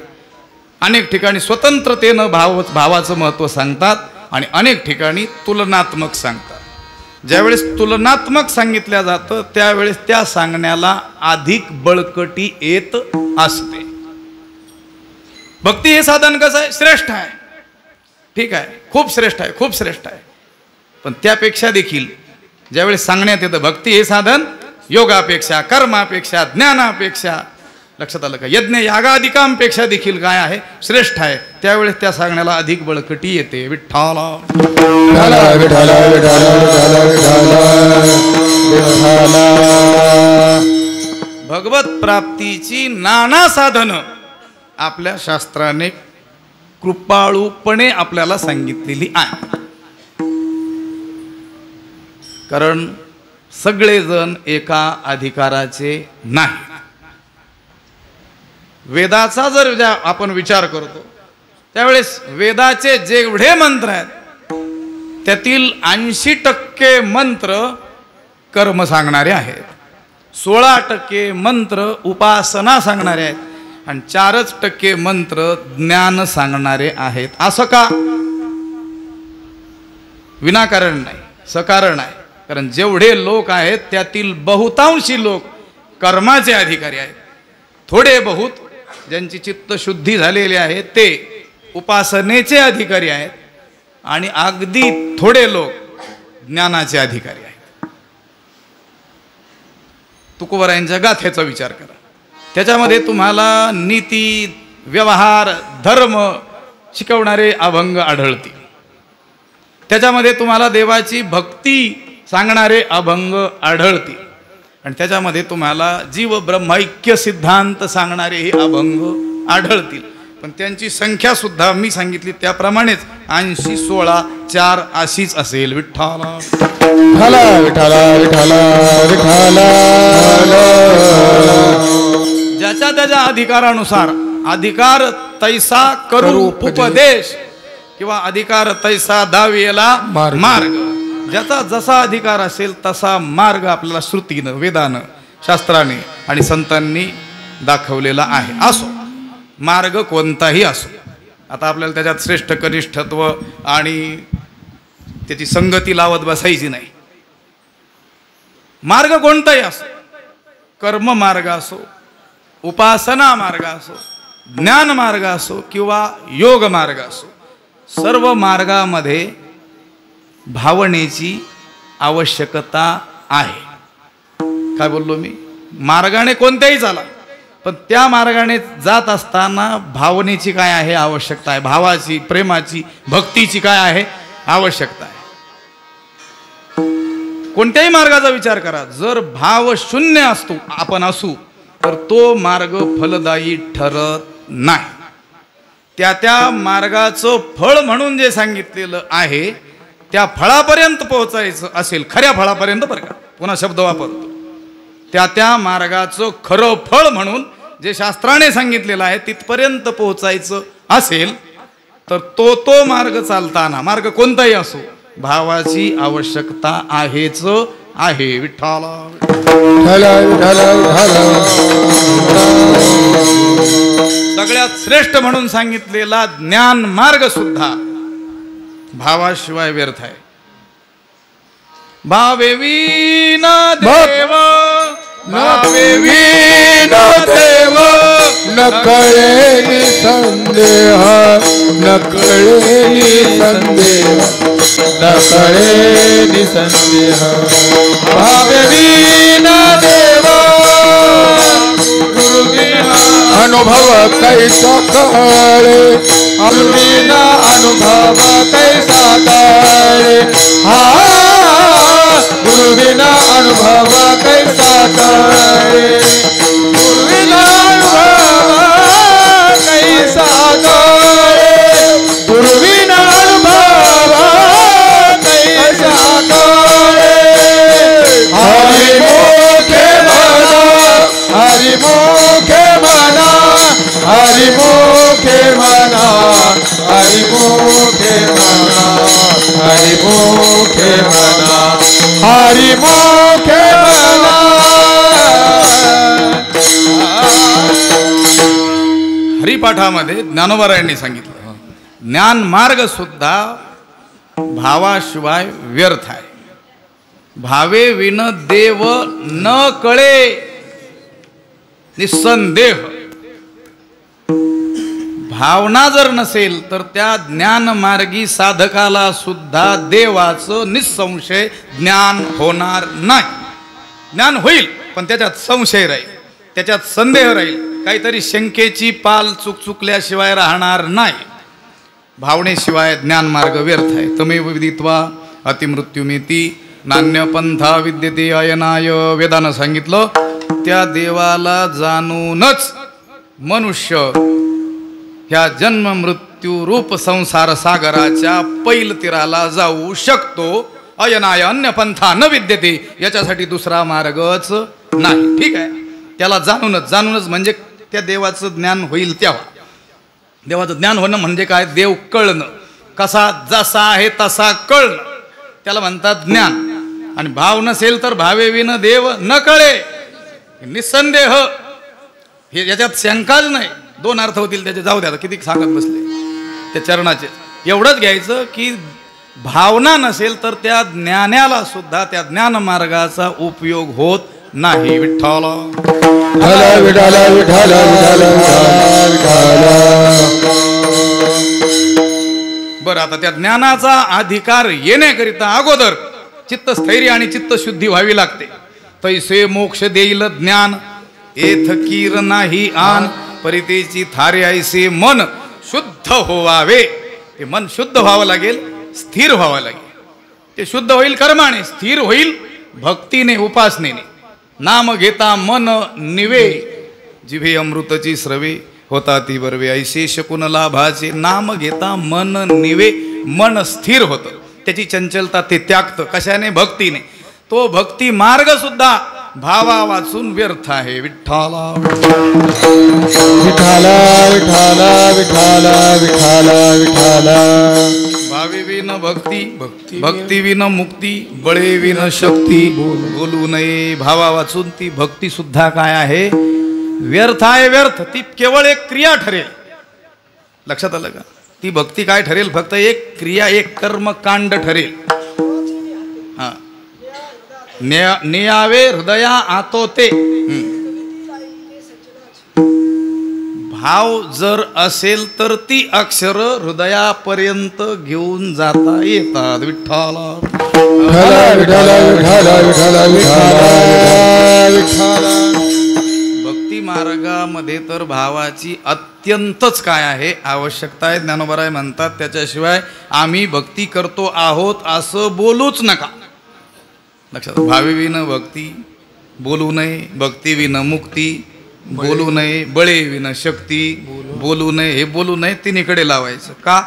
अनेक ठिकाणी स्वतंत्रतेनं भावाचं महत्व सांगतात आणि अनेक ठिकाणी तुलनात्मक सांगतात. ज्यावेळेस तुलनात्मक सांगितल्या जातं त्यावेळेस त्या सांगण्याला अधिक बळकटी येत असते. भक्ती हे साधन कसं आहे? श्रेष्ठ आहे, ठीक आहे, खूप श्रेष्ठ आहे, खूप श्रेष्ठ आहे. पण त्यापेक्षा देखील ज्यावेळेस सांगण्यात येतं भक्ती हे साधन योगापेक्षा, कर्मापेक्षा, ज्ञानापेक्षा, लक्षात आलं का, यज्ञ यागाधिकांपेक्षा देखील काय आहे? श्रेष्ठ आहे. त्यावेळेस त्या सांगण्याला अधिक बळकटी येते. विठ्ठला भगवत प्राप्तीची नाना साधनं आपल्या शास्त्राने कृपाळूपणे आपल्याला सांगितलेली आहे. कारण सगळेजण एका अधिकाराचे नाही. वेदाचा जर आपण विचार करतो त्यावेळेस वेदाचे जेवढे मंत्र आहेत त्यातील 80% मंत्र कर्म सांगणारे आहेत, 16% मंत्र उपासना सांगणारे आहेत आणि 4% मंत्र ज्ञान सांगणारे आहेत. असं का? विनाकारण नाही, सकारण आहे. कारण जेवढे लोक आहेत त्यातील बहुतांशी लोक कर्माचे अधिकारी आहेत. थोडे बहुत ज्यांची चित्तशुद्धी झालेली आहे ते उपासनेचे अधिकारी आहेत आणि अगदी थोडे लोक ज्ञानाचे अधिकारी आहेत. तुकोबारायांच्या गाथेचा विचार करा, त्याच्यामध्ये तुम्हाला नीती, व्यवहार, धर्म शिकवणारे अभंग आढळतील. त्याच्यामध्ये तुम्हाला देवाची भक्ती सांगणारे अभंग आढळतील आणि त्याच्यामध्ये तुम्हाला जीव ब्रह्मैक्य सिद्धांत सांगणारे हे अभंग आढळतील. पण त्यांची संख्या सुद्धा मी सांगितली त्याप्रमाणेच 80, 16, 4 अशीच असेल. विठ्ठला विठ्ठला विठ्ठला विठ्ठला. ज्याच्या त्याच्या अधिकारानुसार अधिकार तैसा करू उपदेश किंवा अधिकार तैसा दावेला मार्ग. ज्याचा जसा अधिकार असेल तसा मार्ग आपल्याला श्रुतीनं, वेदानं, शास्त्राने आणि संतांनी दाखवलेला आहे. असो मार्ग कोणताही असो, आता आपल्याला त्याच्यात श्रेष्ठ कनिष्ठत्व आणि त्याची संगती लावत बसायची नाही. मार्ग कोणताही असो, कर्म मार्ग असो, उपासना मार्ग असो, ज्ञान मार्ग असो किंवा योग मार्ग असो, सर्व मार्गामध्ये भावनेची आवश्यकता आहे. काय बोललो मी? मार्गाने कोणत्याही चाला, पण त्या मार्गाने जात असताना भावनेची काय आहे आवश्यकता आहे, भावाची, प्रेमाची, भक्तीची काय आहे आवश्यकता आहे. कोणत्याही मार्गाचा विचार करा, जर भाव शून्य असतो आपण असू तर तो मार्ग फलदायी ठरत नाही. त्या मार्गाचं फळ म्हणून जे सांगितलेलं आहे त्या फळापर्यंत पोहोचायचं असेल, खऱ्या फळापर्यंत, बरं का, पुन्हा शब्द वापरतो, त्या मार्गाचं खरं फळ म्हणून जे शास्त्राने सांगितलेलं आहे तिथपर्यंत पोहोचायचं असेल तर तो मार्ग चालताना, मार्ग कोणताही असो, भावाची आवश्यकता आहेच आहे. विठ्ठला सगळ्यात श्रेष्ठ म्हणून सांगितलेला ज्ञान मार्ग सुद्धा भावाशिवाय व्यर्थ आहे. भावे विना देव, भावे विना देव, न कळेली संदेह, न कळेली संदेह, न कळेली संदेह. भावे विना देव, अनुभव कैसा कळे, अविना अनुभव कैसा कळे. गुरुविना अनुभव कैसा कळे, गुरुविना अनुभव कैसा कळे, गुरुविना अनुभव कैसा कळे. हरि मोखे मना, हरि मोखे मना, हरि मोखे मना, हरि मोखे मना, हरि मोखे मना, हरि मोखे मना. हरिपाठामध्ये ज्ञानोबारायांनी सांगितलं ज्ञान मार्ग सुद्धा भावाशिवाय व्यर्थ आहे. भावे विन देव न कळे, निसंदेह. भावना जर नसेल तर त्या ज्ञानमार्गी साधकाला सुद्धा देवाचं निसंशय ज्ञान होणार नाही. ज्ञान होईल पण त्याच्यात संशय राहील, त्याच्यात संदेह राहील, काहीतरी शंकेची पाल चुकल्याशिवाय राहणार नाही. भावनेशिवाय ज्ञान मार्ग व्यर्थ आहे. तमेव विदित्वा अतिमृत्युमिती नान्यपंथा विद्यते अयनाय. वेदानं सांगितलं त्या देवाला जाणूनच मनुष्य ह्या जन्म मृत्यू रूप संसार सागराच्या पैल तीराला जाऊ शकतो. अयनाय अन्य पंथा न विद्यते, याच्यासाठी दुसरा मार्गच नाही. ठीक आहे, त्याला जाणूनच म्हणजे त्या देवाचं ज्ञान होईल तेव्हा. देवाचं ज्ञान होणं म्हणजे काय? देव कळणं, कसा जसा आहे तसा कळणं, त्याला म्हणतात ज्ञान. आणि भाव नसेल तर भावे विन देव न कळे, निसंदेह. हे याच्यात शंकाच नाही. दोन अर्थ होतील त्याचे, जाऊ द्या किती सांगत बसले त्या चरणाचे. एवढंच घ्यायचं की भावना नसेल तर त्या ज्ञानाला सुद्धा, त्या ज्ञान मार्गाचा उपयोग होत नाही. विठ्ठल विठ्ठल विठ्ठल विठ्ठल विठ्ठल. बरं, आता त्या ज्ञानाचा अधिकार येण्याकरिता अगोदर चित्तस्थैर्य आणि चित्तशुद्धी व्हावी लागते. तैसे मोक्ष देईल ज्ञान, एथ कीर नाही आन. परितेची थारे ऐसे मन शुद्ध होवावे. ते मन शुद्ध व्हावं लागेल, स्थिर व्हावं लागेल. ते शुद्ध होईल कर्माने, स्थिर होईल भक्तीने, उपासनेने. नाम घेता मन निवे, जिभे अमृतची स्रवे, होता ती बरवे. ऐसे शकून लाभाचे. नाम घेता मन निवे, मन स्थिर होतं, त्याची चंचलता ते त्यागतं. कशाने? भक्तीने. तो भक्ती मार्ग सुद्धा भावा वाचून व्यर्थ आहे. विठ्ठला विठ्ठला विठ्ठला विठ्ठला विठ्ठला विठ्ठला. भावे विन भक्ती भक्ती विन मुक्ती बळे विन शक्ती बोलू नये. भावा वाचून ती भक्ती सुद्धा काय आहे, व्यर्थ आहे. व्यर्थ ती केवळ एक क्रिया ठरेल. लक्षात आलं का? ती भक्ती काय ठरेल, फक्त एक क्रिया, एक कर्मकांड ठरेल. हा, नियावे हृदया आतोते. भाव जर असेल तर ती अक्षर हृदयापर्यंत घेऊन जाता येतात. विठ्ठला भक्ती मार्गामध्ये तर भावाची अत्यंतच काय आहे, आवश्यकता आहे. ज्ञानोबराय म्हणतात त्याच्याशिवाय आम्ही भक्ती करतो आहोत असं बोलूच नका. लक्षात. भावे विन भक्ती बोलू नये, भक्ती विन मुक्ती बोलू नये, बळे विन शक्ती बोलू नये. हे बोलू नये तिन्हीकडे लावायचं. का?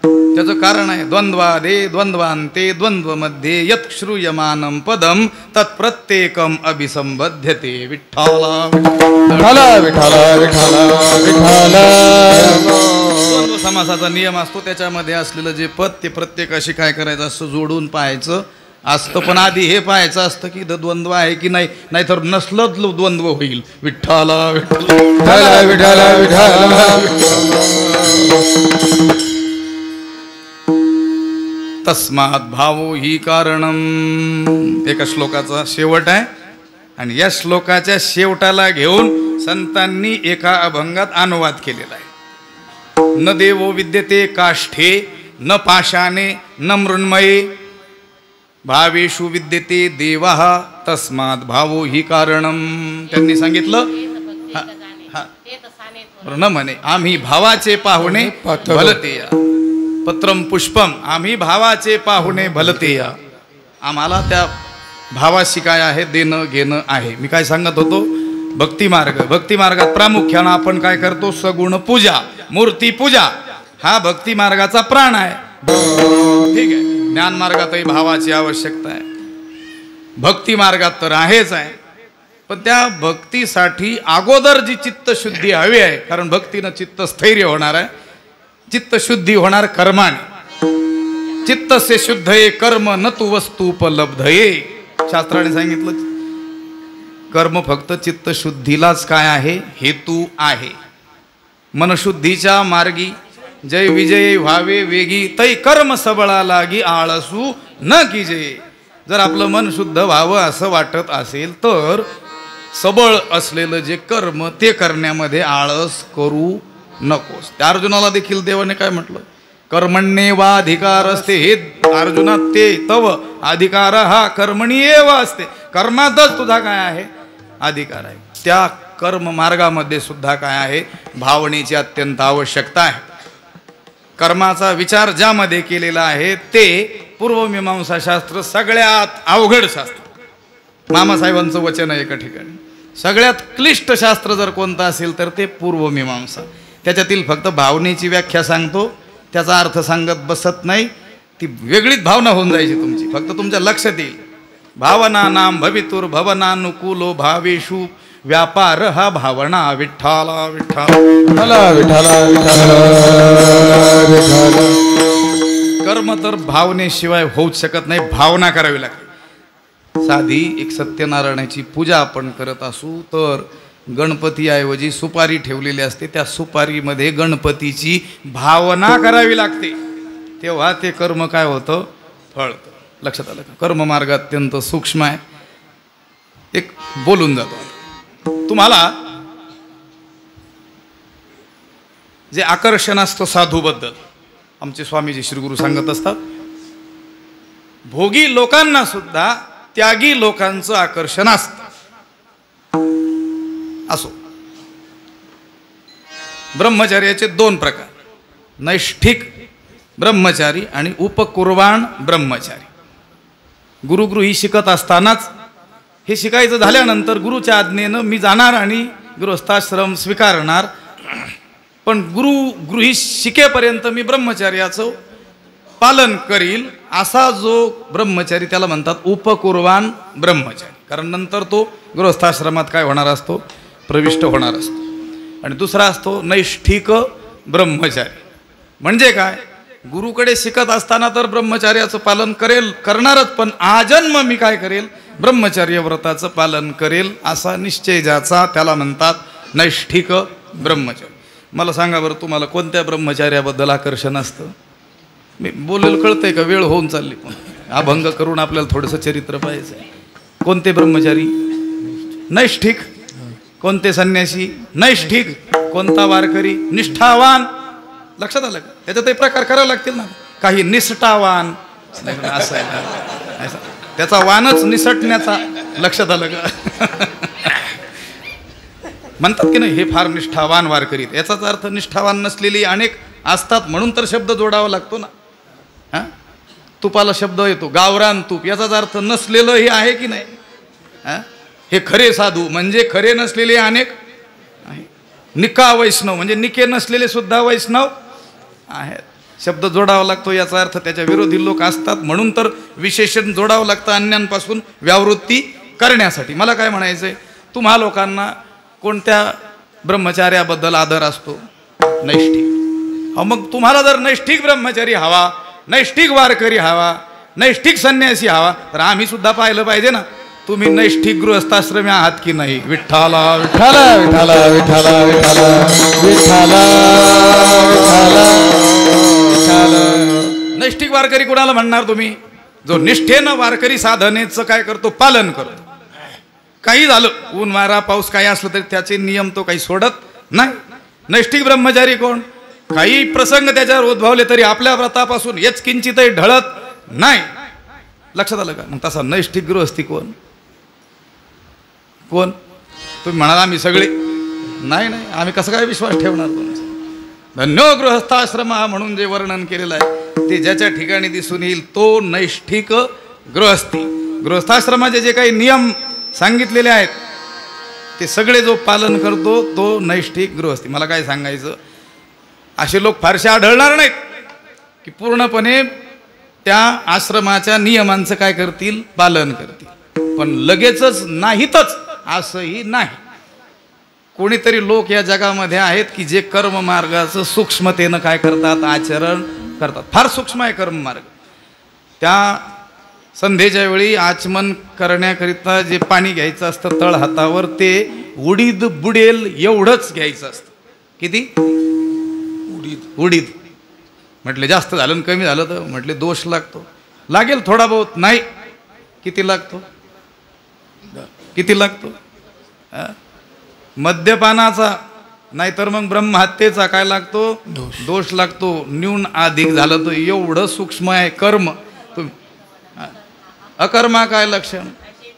त्याचं कारण आहे, द्वंद्वादे द्वंद्वांते द्वंद्व मध्ये यत् श्रूयमानं पदम तत्प्रत्येकम अभिसंबध्यते. विठ्ठला विठ्ठला विठ्ठला विठ्ठला विठ्ठला. द्वंद्व समासाचा नियम असतो. त्याच्यामध्ये असलेलं जे पद ते प्रत्येकाशी काय करायचं असतं, जोडून पाहायचं असतं. पण आधी हे पाहायचं असतं की द्वंद्व आहे की नाही, नाहीतर नसलं द्वंद्व होईल. विठ्ठला विठ्ठला विठ्ठला विठ्ठला. तस्मात् भावो ही कारणम एका श्लोकाचा शेवट आहे. आणि या श्लोकाच्या शेवटाला घेऊन संतांनी एका अभंगात अनुवाद केलेला आहे. न देवो विद्यते काष्ठे न पाशाने न मृण्मये भावेषु विद्यते देवः तस्मात् भावो ही कारणम. त्यांनी सांगितलं न म्हणे आम्ही भावाचे पाहुणे भलते या. पत्रम पुष्पम आम्ही भावाचे पाहुणे भलते या. आम्हाला त्या भावाशी काय आहे, देणं घेणं आहे. मी काय सांगत होतो, भक्ती मार्ग. भक्ती मार्गात प्रामुख्यानं आपण काय करतो, सगुण पूजा, मूर्ती पूजा हा भक्ती मार्गाचा प्राण आहे. ठीक आहे. ज्ञान मार्गातही भावाची आवश्यकता आहे, भक्ती मार्गात तर आहेच आहे. पण त्या भक्तीसाठी अगोदर जी चित्तशुद्धी हवी आहे, कारण भक्तीनं चित्त स्थैर्य होणार आहे. चित्तशुद्धी होणार कर्माने. चित्तसे शुद्धये कर्म न तू वस्तुपलब्धये. शास्त्राने सांगितलं कर्म फक्त चित्तशुद्धीलाच काय आहे, हेतू आहे. मनशुद्धीच्या मार्गी जय विजय व्हावे वेगी तै कर्म सबळा लागी आळसू न कीजे. जर आपलं मन शुद्ध व्हावं असं वाटत असेल तर सबळ असलेलं जे कर्म ते करण्यामध्ये आळस करू नकोस. त्या अर्जुनाला देखील देवाने काय म्हटलं, कर्मण्येवाधिकार असते. हे अर्जुना ते तव अधिकार हा कर्मणी एव असते. कर्मातच तुझा काय आहे, अधिकार आहे. त्या कर्म मार्गामध्ये सुद्धा काय आहे, भावनेची अत्यंत आवश्यकता आहे. कर्माचा विचार ज्यामध्ये केलेला आहे ते पूर्वमीमांसा शास्त्र सगळ्यात अवघड शास्त्र. मामासाहेबांचं वचन आहे एका ठिकाणी, सगळ्यात क्लिष्ट शास्त्र जर कोणतं असेल तर ते पूर्वमीमांसा. त्याच्यातील फक्त भावनेची व्याख्या सांगतो, त्याचा अर्थ सांगत बसत नाही. ती वेगळीच भावना होऊन जायची तुमची. फक्त तुमच्या लक्षात येईल भावना नाम भवितुर भवनानुकूलो भावेषु व्यापार हा भावना. विठ्ठला विठ्ठला विठ्ठला विठ्ठला. कर्म तर भावनेशिवाय होऊच शकत नाही, भावना करावी लागते. साधी एक सत्यनारायणाची पूजा आपण करत असू तर गणपतीऐवजी सुपारी ठेवलेली असते. त्या सुपारीमध्ये गणपतीची भावना करावी लागते, तेव्हा ते कर्म काय होतं, फळतं. लक्षात आलं का? कर्ममार्ग अत्यंत सूक्ष्म आहे. एक बोलून जातो तुम्हाला, जे आकर्षण असतं साधूबद्दल आमचे स्वामीजी श्री गुरु सांगत असतात, भोगी लोकांना सुद्धा त्यागी लोकांचं आकर्षण असतं. असो, ब्रह्मचार्याचे दोन प्रकार, नैष्ठिक ब्रह्मचारी आणि उपकुर्वाण ब्रह्मचारी. गुरुगृही शिकत असतानाच हे शिकायचं झाल्यानंतर गुरुच्या आज्ञेनं मी जाणार आणि गृहस्थाश्रम स्वीकारणार. पण गृही शिकेपर्यंत मी ब्रह्मचर्याचं पालन करील असा जो ब्रह्मचारी त्याला म्हणतात उपकुर्वाण ब्रह्मचारी. कारण नंतर तो गृहस्थाश्रमात काय होणार असतो, प्रविष्ट होणार असतो. आणि दुसरा असतो नैष्ठिक ब्रह्मचारी. म्हणजे काय, गुरुकडे शिकत असताना तर ब्रह्मचर्याचं पालन करणारच, पण आजन्म मी काय करेल, ब्रह्मचर्य व्रताचं पालन करेल असा निश्चय ज्याचा, त्याला म्हणतात नैष्ठिक ब्रह्मचर्य. मला सांगा बरं, तुम्हाला कोणत्या ब्रह्मचर्याबद्दल आकर्षण असतं? मी बोलेलं कळतंय का? वेळ होऊन चालली, पण अभंग करून आपल्याला थोडंसं चरित्र पाहायचं आहे. कोणते ब्रह्मचारी? नैष्ठिक. कोणते संन्यासी? नैष्ठिक. कोणता वारकरी? निष्ठावान. लक्षात आलं का? त्याच्यातही प्रकार करावे लागतील ना. काही निष्ठावान असं आहे ना, त्याचा वानच निसटण्याचा. लक्षात आलं का? म्हणतात की नाही हे फार निष्ठावान वारकरी. याचाच अर्थ निष्ठावान नसलेली अनेक असतात, म्हणून तर शब्द जोडावा लागतो ना. हां, तुपाला शब्द येतो गावरान तूप, याचाच अर्थ नसलेलं हे आहे की नाही. हां, हे खरे साधू म्हणजे खरे नसलेले अनेक आहे. निका वैष्णव म्हणजे निके नसलेले सुद्धा वैष्णव आहेत. शब्द जोडावा लागतो, याचा अर्थ त्याच्या विरोधी लोक असतात, म्हणून तर विशेषण जोडावं लागतं अन्यांपासून व्यावृत्ती करण्यासाठी. मला काय म्हणायचं आहे, तुम्हा लोकांना कोणत्या ब्रह्मचार्याबद्दल आदर असतो? नैष्ठिक. मग तुम्हाला जर नैष्ठिक ब्रह्मचारी हवा, नैष्ठिक वारकरी हवा, नैष्ठिक संन्यासी हवा, तर आम्ही सुद्धा पाहिलं पाहिजे ना तुम्ही नैष्ठिक गृहस्थाश्रमी आहात की नाही. विठ्ठला विठ्ठला विठ्ठला विठ्ठला विठ्ठला विठ्ठला विठ्ठला. नैष्ठिक वारकरी कोणाला म्हणणार तुम्ही? जो निष्ठेनं वारकरी साधनेचं काय करतो, पालन करतो. काही झालं, ऊन वारा पाऊस काही असलं तरी त्याचे नियम तो काही सोडत नाही. नैष्ठिक ब्रह्मचारी कोण? काही प्रसंग त्याच्यावर उद्भवले तरी आपल्या व्रतापासून हेच किंचितही ढळत नाही. लक्षात आलं का? मग तसा नैष्ठिक गृहस्थी कोण? कोण? तुम्ही म्हणाल आम्ही सगळे. नाही नाही, आम्ही कसं काय विश्वास ठेवणार तुमचा? धन्यो गृहस्थाश्रम म्हणून जे वर्णन केलेलं आहे ते ज्याच्या ठिकाणी दिसून येईल तो नैष्ठिक गृहस्थी. गृहस्थाश्रमाचे जे काही नियम सांगितलेले आहेत ते सगळे जो पालन करतो तो नैष्ठिक गृहस्थी. मला काय सांगायचं, असे लोक फारसे आढळणार नाहीत की पूर्णपणे त्या आश्रमाच्या नियमांचं काय करतील, पालन करतील. पण लगेचच नाहीतच असंही नाही. कोणीतरी लोक या जगामध्ये आहेत की जे कर्ममार्गाचं सूक्ष्मतेनं काय करतात, आचरण करतात. फार सूक्ष्म आहे कर्ममार्ग. त्या संध्येच्या वेळी आचमन करण्याकरिता जे पाणी घ्यायचं असतं तळ हातावर, ते उडीद बुडेल एवढंच घ्यायचं असतं. किती? उडीद. म्हटले जास्त झालं आणि कमी झालं तर म्हटले दोष लागतो. लागेल थोडा बहुत. नाही, किती लागतो? किती लागतो? मद्यपानाचा नाहीतर मग ब्रह्महत्येचा काय लागतो? दोष लागतो. न्यून अधिक झालं तर एवढं सूक्ष्म आहे कर्म. अकर्मा काय लक्षण?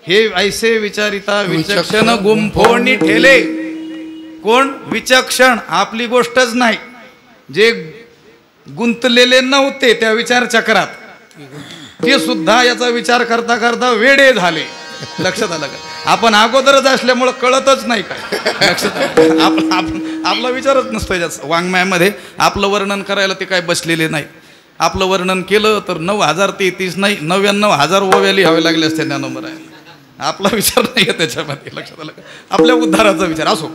हे ऐसे विचारिता विचक्षण गुंफोनी ठेले. कोण? विचक्षण. आपली गोष्टच नाही, जे गुंतलेले नव्हते त्या विचार चक्रात ते सुद्धा याचा विचार करता करता वेडे झाले. लक्षात आलं का? आपण अगोदरच असल्यामुळं कळतच नाही काय. लक्षात आपला विचारच नसतो याच्यात. वाङ्मयामध्ये आपलं वर्णन करायला ते काय बसलेले नाही. आपलं वर्णन केलं तर 9033 नाही 99,000 ओव्या लिहावे लागले असते त्या नंबर आहे. आपला विचार नाही आहे त्याच्यामध्ये. लक्षात आलं का? आपल्या उद्धाराचा विचार असो.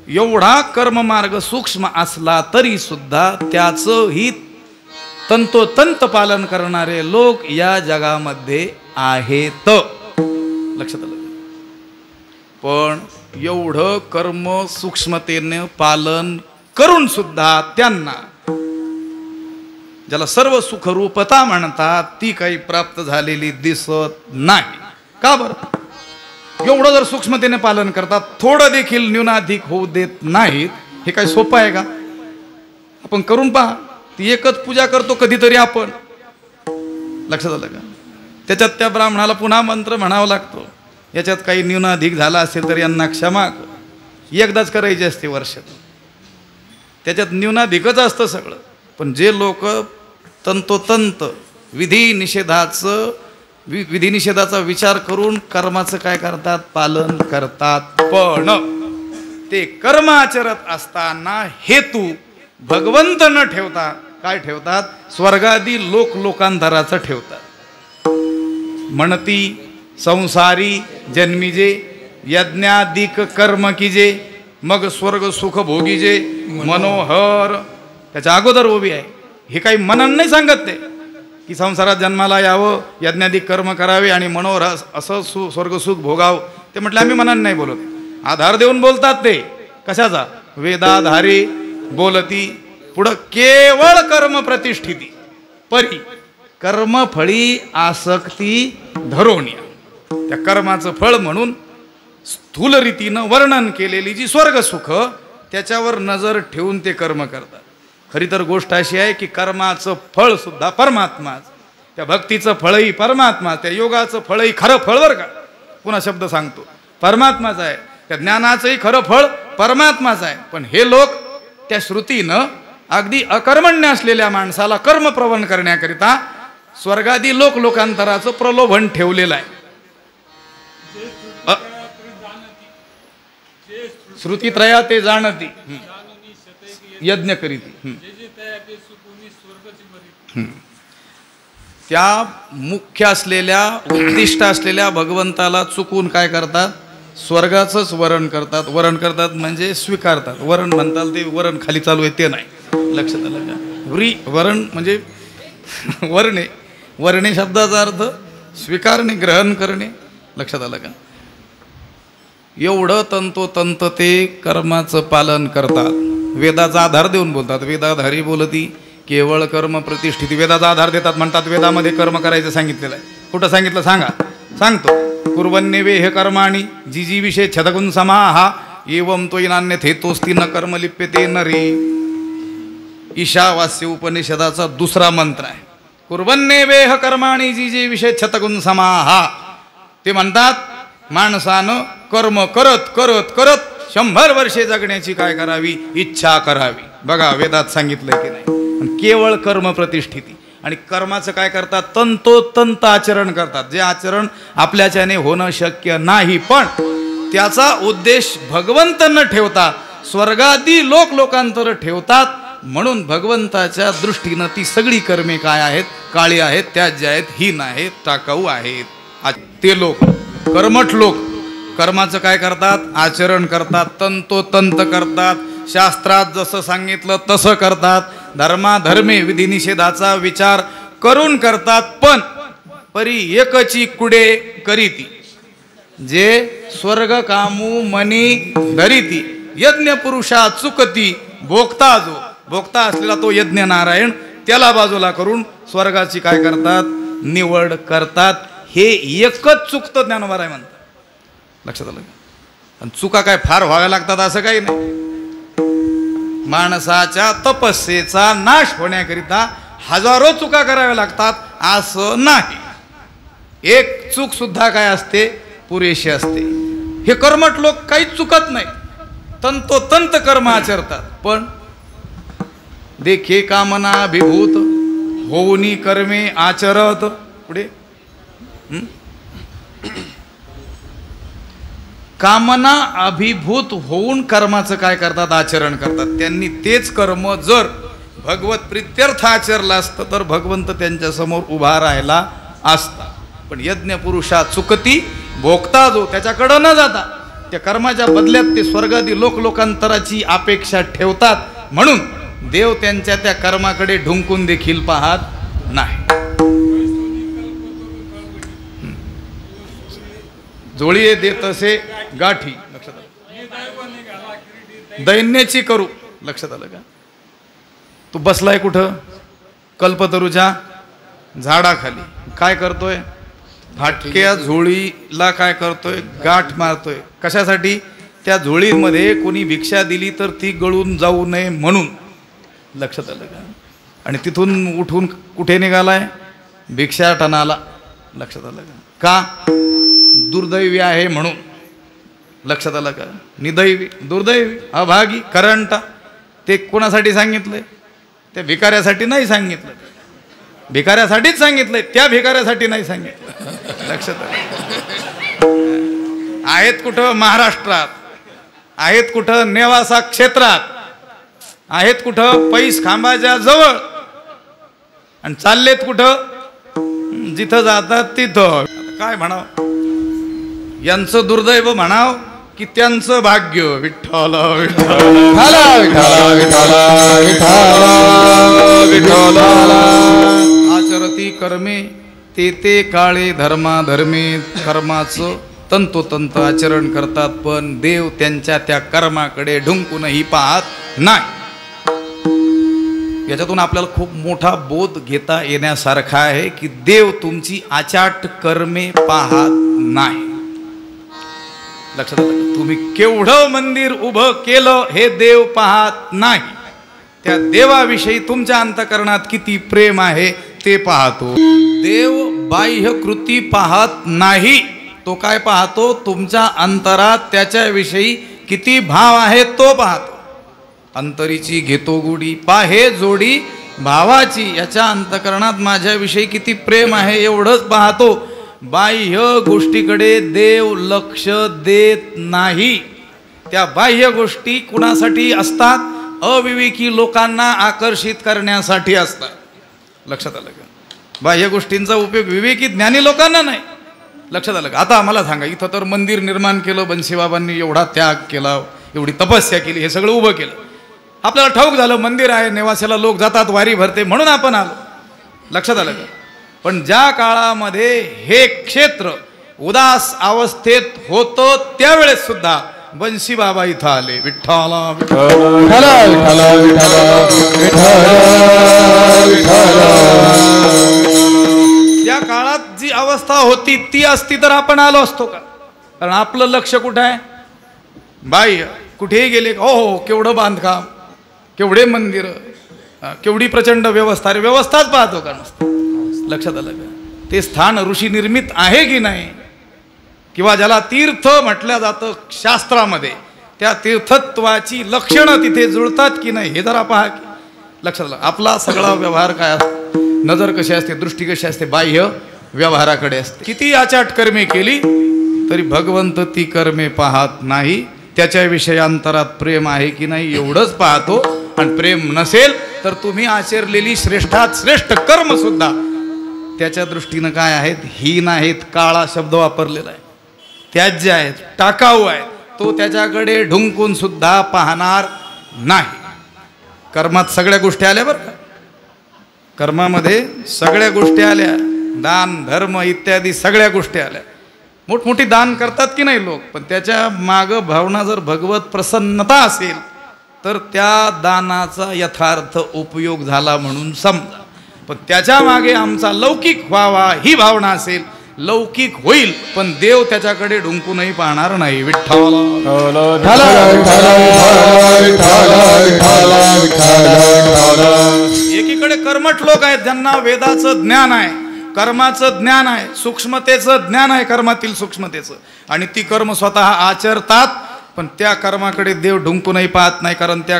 एवढा कर्ममार्ग सूक्ष्म असला तरी सुद्धा त्याचं ही तंतोतंत पालन करणारे लोक या जगामध्ये आहेत. लक्षात आलं? पण एवढं कर्म सूक्ष्मतेने पालन करून सुद्धा त्यांना, ज्याला सर्व सुखरूपता म्हणतात, ती काही प्राप्त झालेली दिसत नाही. का बरं? एवढं जर सूक्ष्मतेने पालन करतात, थोडं देखील न्यूनाधिक होऊ देत नाहीत. हे काय सोपं आहे का? आपण करून पहा. ती एकच पूजा करतो कधीतरी आपण. लक्षात आलं का? त्याच्यात त्या ब्राह्मणाला पुन्हा मंत्र म्हणावा लागतो. याच्यात काही न्यूनाधिक झाला असेल तर यांना क्षमा कर. एकदाच करायची असते वर्षात. त्याच्यात न्यूनाधिकच असतं सगळं. पण जे लोक तंतोतंत विधी निषेधाचा विचार करून कर्माचं काय करतात, पालन करतात, पण ते कर्म आचरत असताना हेतू भगवंत न ठेवता काय ठेवतात, स्वर्गादी लोकांतराचं ठेवतात. म्हणती संसारी जन्मीजे यज्ञाधिक कर्म कीजे मग स्वर्ग सुख भोगीजे मनोहर. त्याच्या अगोदर उभी आहे हे काही मनानं नाही सांगत ते की संसारात जन्माला यावं, यज्ञाधिक कर्म करावे आणि मनोहर असं स्वर्गसुख भोगावं. ते म्हटलं आम्ही मनानं नाही बोलत. आधार देऊन बोलतात ते. कशाचा? वेदाधारी बोलती. पुढं केवळ कर्म प्रतिष्ठिती परी कर्मफळी आसक्ती धरोनिया. त्या कर्माचं फळ म्हणून स्थूल रीतीनं वर्णन केलेली जी स्वर्गसुख त्याच्यावर नजर ठेवून ते कर्म करतात. खरी तर गोष्ट अशी आहे की कर्माचं फळ सुद्धा परमात्माच, त्या भक्तीचं फळही परमात्मा, त्या योगाचं फळही खरं फळ बरं का, पुन्हा शब्द सांगतो, परमात्माच आहे. त्या ज्ञानाचंही खरं फळ परमात्माच आहे. पण हे लोक त्या श्रुतीनं अगदी अकर्मण्य असलेल्या माणसाला कर्मप्रवण करण्याकरिता स्वर्गादी लोकांतराचं प्रलोभन ठेवलेलं आहे. श्रुतीत्रया ते जाणती यज्ञ करीती. त्या मुख्य असलेल्या उद्दिष्ट असलेल्या भगवंताला चुकून काय करतात? स्वर्गाचंच वरण करतात. वरण करतात म्हणजे स्वीकारतात. वरण म्हणताल ते वरण खाली चालू आहे ते नाही, लक्षात आलं का? वरण म्हणजे वर्णे, वर्णे शब्दाचा अर्थ स्वीकारणे, ग्रहण करणे. लक्षात आलं का? एवढं तंतोतंत ते कर्माचं पालन करतात. वेदाचा आधार देऊन बोलतात. वेदाधारी बोलती केवळ कर्म प्रतिष्ठिती. वेदाचा आधार देतात, म्हणतात वेदामध्ये कर्म करायचं सांगितलेलं आहे. कुठं सांगितलं सांगा? सांगतो. कुर्वन्नेवे हे कर्माणी जी जी विषय छदगुण समाहा एवं तो नान्यथे तोस्ती न कर्म लिप्यते नरे. ईशावास्य उपनिषदाचा दुसरा मंत्र आहे. कुर्वन्नेवे हे कर्माणी जी जी विषय छतगुण समाहा. ते म्हणतात माणसानं कर्म करत करत करत 100 वर्षे जगण्याची काय करावी? इच्छा करावी. बघा वेदात सांगितलंय की नाही? केवळ कर्म प्रतिष्ठिती. आणि कर्माचं काय करतात? तंतोतंत आचरण करतात. जे आचरण आपल्याच्याने होणं शक्य नाही, पण त्याचा उद्देश भगवंत न ठेवता स्वर्गादी लोकांतर ठेवतात. म्हणून भगवंताच्या दृष्टीनं ती सगळी कर्मे काय आहेत? काळी आहेत, त्याज्य आहेत, हीन आहेत, टाकाऊ आहेत. ते लोक कर्मठ लोक कर्माचं काय करतात? आचरण करतात, तंतोतंत करतात, शास्त्रात जसं सांगितलं तसं करतात, धर्माधर्मे विधिनिषेधाचा विचार करून करतात. पण परी एकची कुडे करीती जे स्वर्ग कामू मनी धरीती. यज्ञ पुरुषा चुकती भोगता. जो भोगता असलेला तो यज्ञ नारायण, त्याला बाजूला करून स्वर्गाची काय करतात? निवड करतात. हे एकच चुकतं ज्ञानोबा राय म्हणतात. लक्षात आलं? आणि चुका काय फार व्हाव्या लागतात असं काही नाही. माणसाच्या तपस्येचा नाश होण्याकरिता हजारो चुका कराव्या लागतात असं नाही. एक चूक सुद्धा काय असते? पुरेशी असते. हे कर्मठ लोक काहीच चुकत नाही, तंतोतंत कर्म आचरतात. पण देखे कामना अभिभूत होऊनी कर्मे आचरत. पुढे कामना अभिभूत होऊन कर्माचं काय करतात? आचरण करतात. त्यांनी तेच कर्म जर भगवत प्रित्यर्थ आचरलं असतं तर भगवंत त्यांच्या समोर उभा राहिला असता. पण यज्ञ पुरुषा चुकती भोगता. जो त्याच्याकडं न जाता त्या कर्माच्या बदल्यात ते स्वर्गादी लोकांतराची अपेक्षा ठेवतात. म्हणून देव त्यांच्या त्या कर्माकडे ढुंकून देखील पाहत नाही. जोळी देत असे गाठी. लक्षात आलं? दैन्याची करू. लक्षात आलं का? तू बसलाय कुठं? कल्पतरूच्या झाडाखाली. काय करतोय? फाटक्या झोळीला काय करतोय? गाठ मारतोय. कशासाठी? त्या झोळीमध्ये कोणी भिक्षा दिली तर ती गळून जाऊ नये म्हणून. लक्षात आलं का? आणि तिथून उठून कुठे निघालाय? भिक्षाटनाला. लक्षात आलं का? का? दुर्दैवी आहे म्हणून. लक्षात आलं का? निदैवी, दुर्दैवी, अभागी, करंटा. ते कोणासाठी सांगितलंय? त्या भिकाऱ्यासाठी नाही सांगितलं. भिकाऱ्यासाठीच सांगितलंय, त्या भिकाऱ्यासाठी नाही सांगितलं. लक्षात आलं? आहेत कुठं? महाराष्ट्रात. आहेत कुठं? नेवासा क्षेत्रात. आहेत कुठं? पैस खांबाच्या जवळ. आणि चाललेत कुठं? जिथं जातात तिथं. काय म्हणावं? यांचं दुर्दैव म्हणाव की त्यांचं भाग्य विठ्ठल विठ्ठल आचरती कर्मे ते काळे धर्माधर्मे कर्माचं तंतोतंत आचरण करतात, पण देव त्यांच्या त्या कर्माकडे ढुंकूनही पाहत नाही. याच्यातून आपल्याला खूप मोठा बोध घेता येण्यासारखा आहे की देव तुमची आचाट कर्मे पाहत नाही. लक्षात आलं? तुम्ही केवढं मंदिर उभं केलं हे देव पाहत नाही. त्या देवाविषयी तुमच्या अंतःकरणात किती प्रेम आहे ते पाहतो. देव बाह्य कृती पाहत नाही, तो काय पाहतो? तुमच्या अंतरात त्याच्याविषयी किती भाव आहे तो पाहतो. अंतरीची घेतो गुढी पाहे जोडी भावाची, याच्या अंतःकरणात माझ्याविषयी किती प्रेम आहे एवढंच पाहतो. बाह्य गोष्टीकडे देव लक्ष देत नाही. त्या बाह्य गोष्टी कुणासाठी असतात? अविवेकी लोकांना आकर्षित करण्यासाठी असतात. लक्षात आलं का? बाह्य गोष्टींचा उपयोग विवेकी ज्ञानी लोकांना नाही. लक्षात आलं का? आता आम्हाला सांगा, इथं तर मंदिर निर्माण केलं, बन्सीबाबांनी एवढा त्याग केला, एवढी तपस्या केली, हे सगळं उभं केलं. आपल्याला ठाऊक झालं मंदिर आहे, नेवासेला लोक जातात, वारी भरते, म्हणून आपण आलो. लक्षात आलं का? पण ज्या काळामध्ये हे क्षेत्र उदास अवस्थेत होतं त्यावेळेस सुद्धा बन्सी बाबा इथं आले. विठ्ठला त्या काळात जी अवस्था होती ती असती तर आपण आलो असतो का? कारण आपलं लक्ष कुठं आहे? बाह्य. कुठेही गेले, हो हो केवढं बांधकाम, केवढे मंदिर, केवढी प्रचंड व्यवस्था. अरे व्यवस्थाच पाहतो का नुसतं? लक्षात आलं का? ते स्थान ऋषी निर्मित आहे की नाही, किंवा ज्याला तीर्थ म्हटलं जातं शास्त्रामध्ये, त्या तीर्थत्वाची लक्षणं तिथे जुळतात की नाही हे जरा पहा की. लक्षात आलं? आपला सगळा व्यवहार काय असतो? नजर कशी असते, दृष्टी कशी असते? बाह्य व्यवहाराकडे असते. किती आचाट कर्मे केली तरी भगवंत ती कर्मे पाहत नाही. त्याच्याविषयी अंतरात प्रेम आहे की नाही एवढंच पाहतो. आणि प्रेम नसेल तर तुम्ही आचरलेली श्रेष्ठात श्रेष्ठ कर्म सुद्धा त्याच्या दृष्टीनं काय आहेत? हीन आहेत. काळा शब्द वापरलेला आहे. त्याज्य आहेत, टाकाऊ आहेत. तो त्याच्याकडे ढुंकून सुद्धा पाहणार नाही. कर्मात सगळ्या गोष्टी आल्या बरं का? कर्मामध्ये सगळ्या गोष्टी आल्या, दान धर्म इत्यादी सगळ्या गोष्टी आल्या. मोठमोठी दान करतात की नाही लोक, पण त्याच्या माग भावना जर भगवत प्रसन्नता असेल तर त्या दानाचा यथार्थ उपयोग झाला म्हणून समजा. पण त्याच्या मागे आमचा लौकिक व्हावा ही भावना असेल, लौकिक होईल पण देव त्याच्याकडे ढुंकूनही पाहणार नाही. विठ्ठल एकीकडे कर्मठ लोक आहेत ज्यांना वेदाचं ज्ञान आहे, कर्माचं ज्ञान आहे, सूक्ष्मतेचं ज्ञान आहे, कर्मातील सूक्ष्मतेचं, आणि ती कर्म स्वतः आचरतात. पण त्या कर्माकडे देव ढुंकूनही पाहत नाही, कारण त्या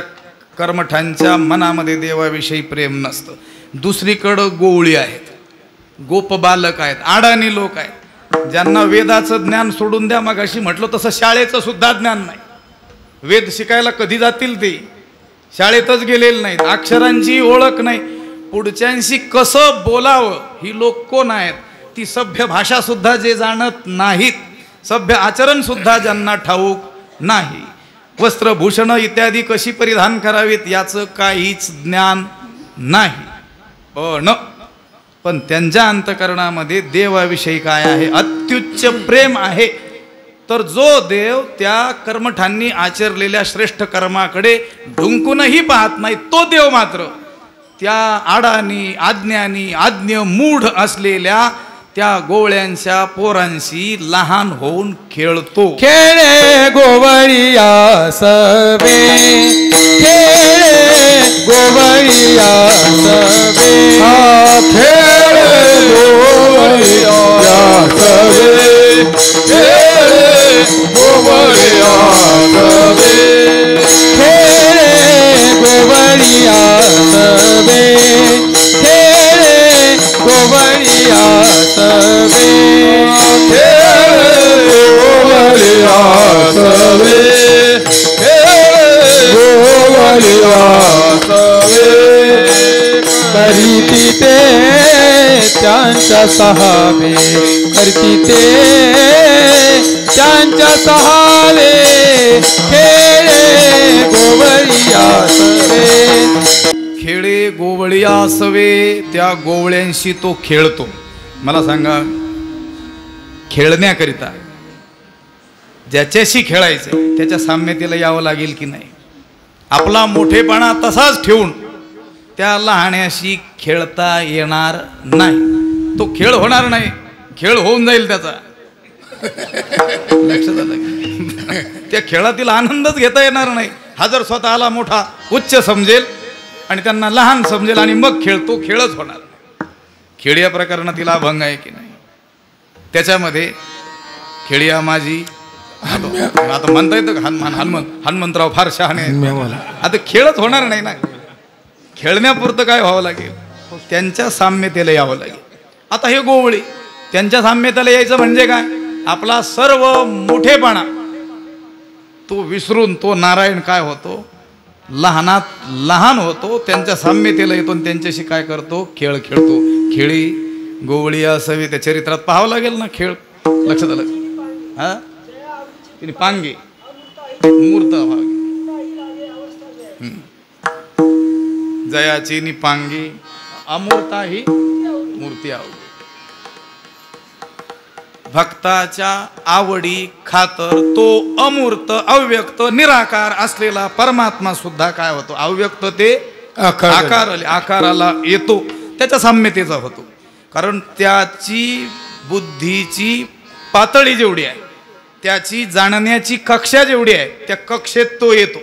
कर्मठांच्या मनामध्ये देवाविषयी प्रेम नसतं. दुसरीकडं गोवळी आहेत, गोप बालक आहेत, आडाणी लोक आहेत, ज्यांना वेदाचं ज्ञान सोडून द्या. मग अशी म्हटलं तसं शाळेचं सुद्धा ज्ञान नाही. वेद शिकायला कधी जातील ते? शाळेतच गेलेले नाहीत. अक्षरांची ओळख नाही. पुढच्यांशी कसं बोलावं ही लोक कोण आहेत? ती सभ्य भाषा सुद्धा जे जाणत नाहीत, सभ्य आचरण सुद्धा ज्यांना ठाऊक नाही, वस्त्रभूषण इत्यादी कशी परिधान करावीत याचं काहीच ज्ञान नाही. पण त्यांच्या अंतःकरणामध्ये देवाविषयी काय आहे? अत्युच्च प्रेम आहे. तर जो देव त्या कर्मठांनी आचरलेल्या श्रेष्ठ कर्माकडे ढुंकूनही पाहत नाही, तो देव मात्र त्या आडानी अज्ञानी आज्ञ मूढ असलेल्या त्या गोवळ्यांच्या पोरांशी लहान होऊन खेळतो. खेळे गोवळिया सवे, खेळे गोवळिया सवे, हा खेळे गोवळिया सवे, खेळे गोवळिया सवे, खेळे गोवळिया सवे, खेळे गोवळिया सवे, खेळे गोवळिया सवे, खेळे गोवळिया सवे, करीती ते त्यांच्या सहावे, करती ते त्यांच्या सहावे, गोवळी असावे, त्या गोवळ्यांशी तो खेळतो. मला सांगा, खेळण्याकरिता ज्याच्याशी खेळायचं त्याच्या साम्यतेला यावं लागेल की नाही? आपला मोठेपणा तसाच ठेवून त्या लहाण्याशी खेळता येणार नाही. तो खेळ होणार नाही, खेळ होऊन जाईल त्याचा. लक्षात आलं? त्या खेळातील आनंदच घेता येणार नाही. हा जर स्वतःला मोठा उच्च समजेल आणि त्यांना लहान समजेल आणि मग खेळ, तो खेळच होणार. खेळ या प्रकरणातील अभंग आहे की नाही? त्याच्यामध्ये खेळिया माझी, आता म्हणता येतं का हनुमंतराव फार शहाणे आहेत. आता खेळच होणार नाही ना. खेळण्यापुरतं काय व्हावं लागेल? त्यांच्या साम्यतेला यावं लागेल. आता हे गोवळी त्यांच्या साम्यतेला यायचं म्हणजे काय? आपला सर्व मोठेपणा तो विसरून तो नारायण काय होतो? लहानात लहान होतो, त्यांच्या साम्यतेला येतो आणि त्यांच्याशी काय करतो? खेळ खेळतो. खेळी गोवळी असावी, त्या चरित्रात पाहावं लागेल ना खेळ. लक्षात आलं? हा, तिने पांगे मूर्त जयाची नि पांगी अमूर्ता ही मूर्ती आव. भक्ताच्या आवडी खातर तो अमूर्त अव्यक्त निराकार असलेला परमात्मा सुद्धा काय होतो? अव्यक्त ते आकाराला येतो, त्याच्या साम्यतेचा होतो. कारण त्याची बुद्धीची पातळी जेवढी आहे, त्याची जाणण्याची कक्षा जेवढी आहे, त्या कक्षेत तो येतो.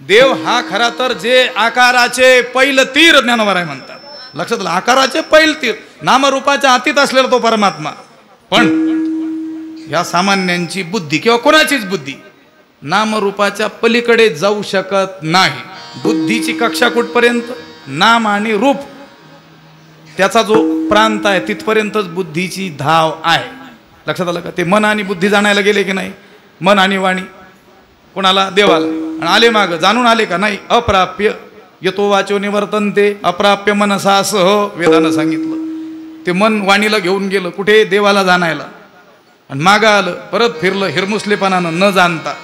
देव हा खरा तर जे आकाराचे पैल तीर ज्ञानोबा राय म्हणतात. लक्षात आलं? आकाराचे पैल तीर, नामरूपाच्या अतीत असलेला तो परमात्मा. पण ह्या सामान्यांची बुद्धी किंवा कोणाचीच बुद्धी नामरूपाच्या पलीकडे जाऊ शकत नाही. बुद्धीची कक्षा कुठपर्यंत? नाम आणि रूप त्याचा जो प्रांत आहे तिथपर्यंतच बुद्धीची धाव आहे. लक्षात आलं का? ते मन आणि बुद्धी जाणायला गेले की नाही? मन आणि वाणी कोणाला? देवाला. आणि आले माग, जाणून आले का? नाही. अप्राप्य यतो वाचो निवर्तनते अप्राप्य मनसा असं वेदानं सांगितलं. ते मन वाणीला घेऊन गेलं कुठे? देवाला जाणायला. आणि मागं आलं, परत फिरलं हिरमुसलेपणानं न जाणता.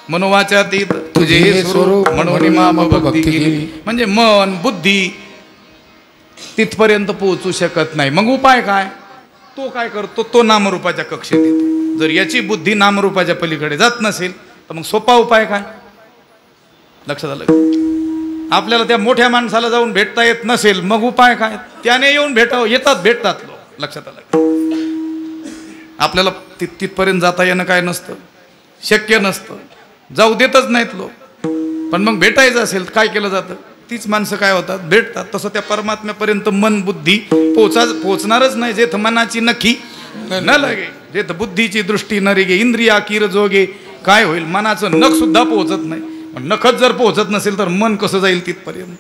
मनोवाचातीत तुझे स्वरूप म्हणून माम भक्ती केली. म्हणजे मन बुद्धी तिथपर्यंत पोहोचू शकत नाही. मग उपाय काय? तो काय करतो? तो नामरूपाच्या कक्षेत येतो. जर याची बुद्धी नामरूपाच्या पलीकडे जात नसेल तर मग सोपा उपाय काय? लक्षात आलं? आपल्याला त्या मोठ्या माणसाला जाऊन भेटता येत नसेल मग उपाय काय? त्याने येऊन भेटतात लोक. लक्षात आलं? आपल्याला तिथपर्यंत जाता येणं काय नसतं, शक्य नसतं, जाऊ देतच नाहीत लोक. पण मग भेटायचं असेल काय केलं जातं? तीच माणसं काय होतात? भेटतात. तसं त्या परमात्म्यापर्यंत मन बुद्धी पोचणारच नाही जेथ मनाची नखी न लगे, जेथ बुद्धीची दृष्टी न रिगे, इंद्रिया किर जोगे. काय होईल? मनाचं नख सुद्धा पोहोचत नाही. नखच जर पोहोचत नसेल तर मन कसं जाईल तिथपर्यंत?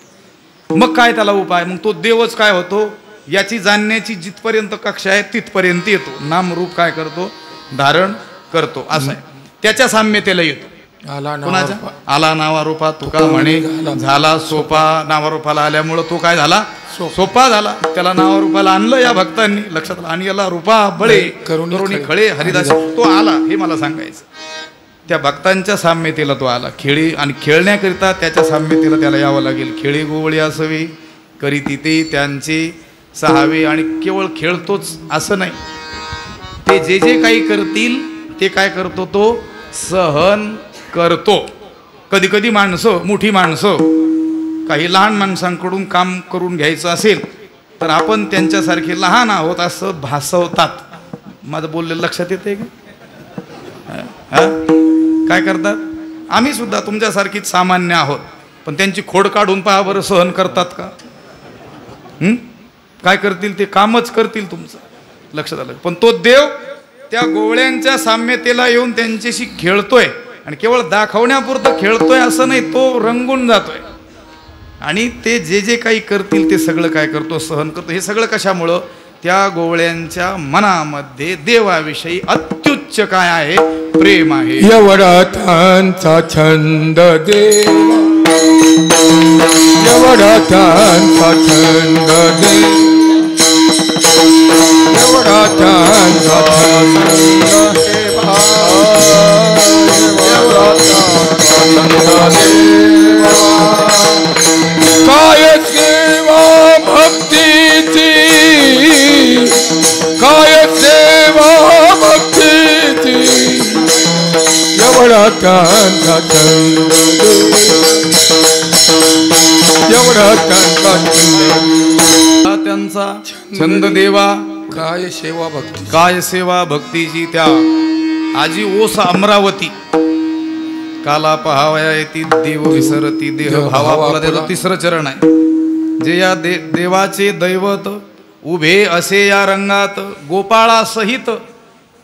मग काय त्याला उपाय? मग तो देवच काय होतो? याची जाणण्याची जिथपर्यंत कक्षा आहे तिथपर्यंत येतो. नामरूप काय करतो? धारण करतो. असं आहे. त्याच्या साम्यतेला येतो. कोणाच्या? आला नावा रूपा तुका म्हणे झाला सोपा. नावारूपाला आल्यामुळं तो काय झाला? सोपा झाला. त्याला नावारूपाला आणलं या भक्तांनी. लक्षात आलं? आणि याला रूपा बळे करुणी खळे हरिदास तो आला. हे मला सांगायचं. त्या भक्तांच्या साम्यतेला तो आला. खेळी आणि खेळण्याकरिता त्याच्या साम्यतेला त्याला यावं लागेल. खेळी गोवळी असावी करीती ते त्यांचे सहावे. आणि केवळ खेळतोच असं नाही, ते जे जे काही करतील ते काय करतो? तो सहन करतो. कधी कधी माणसं, मोठी माणसं काही लहान माणसांकडून काम करून घ्यायचं असेल तर आपण त्यांच्यासारखे लहान आहोत असं भासवतात. माझं बोललेलं लक्षात येते का? काय करतात? आम्ही सुद्धा तुमच्यासारखीच सामान्य आहोत, पण त्यांची खोड काढून पहा बरं, सहन करतात का? काय करतील? ते कामच करतील तुमचं. लक्षात आलं? पण तो देव त्या गोवळ्यांच्या साम्यतेला येऊन त्यांच्याशी खेळतोय. आणि केवळ दाखवण्यापुरतं खेळतोय असं नाही, तो रंगून जातोय. आणि ते जे जे काही करतील ते सगळं काय करतो? सहन करतो. हे सगळं कशामुळं? त्या गोवळ्यांच्या मनामध्ये देवाविषयी अत्युच्च काय आहे? प्रेम आहे. एवढा त्यांचा छंद देवा, एवढा त्यांचा छंद देवा, एवढा त्यांचा छंद देवा, एवढा त्यांचा छंद देवा. काय एवढा त्यांचा छंद एवढा त्यांचा छंद त्यांचा छंद देवा काय सेवा भक्ती काय सेवा भक्तीची त्या आजी ओस अमरावती काला पहावया येती देव विसरती देह भावा आपला त्याचं तिसरं चरण आहे जे या देवाचे दैवत उभे असे या रंगात गोपाळा सहित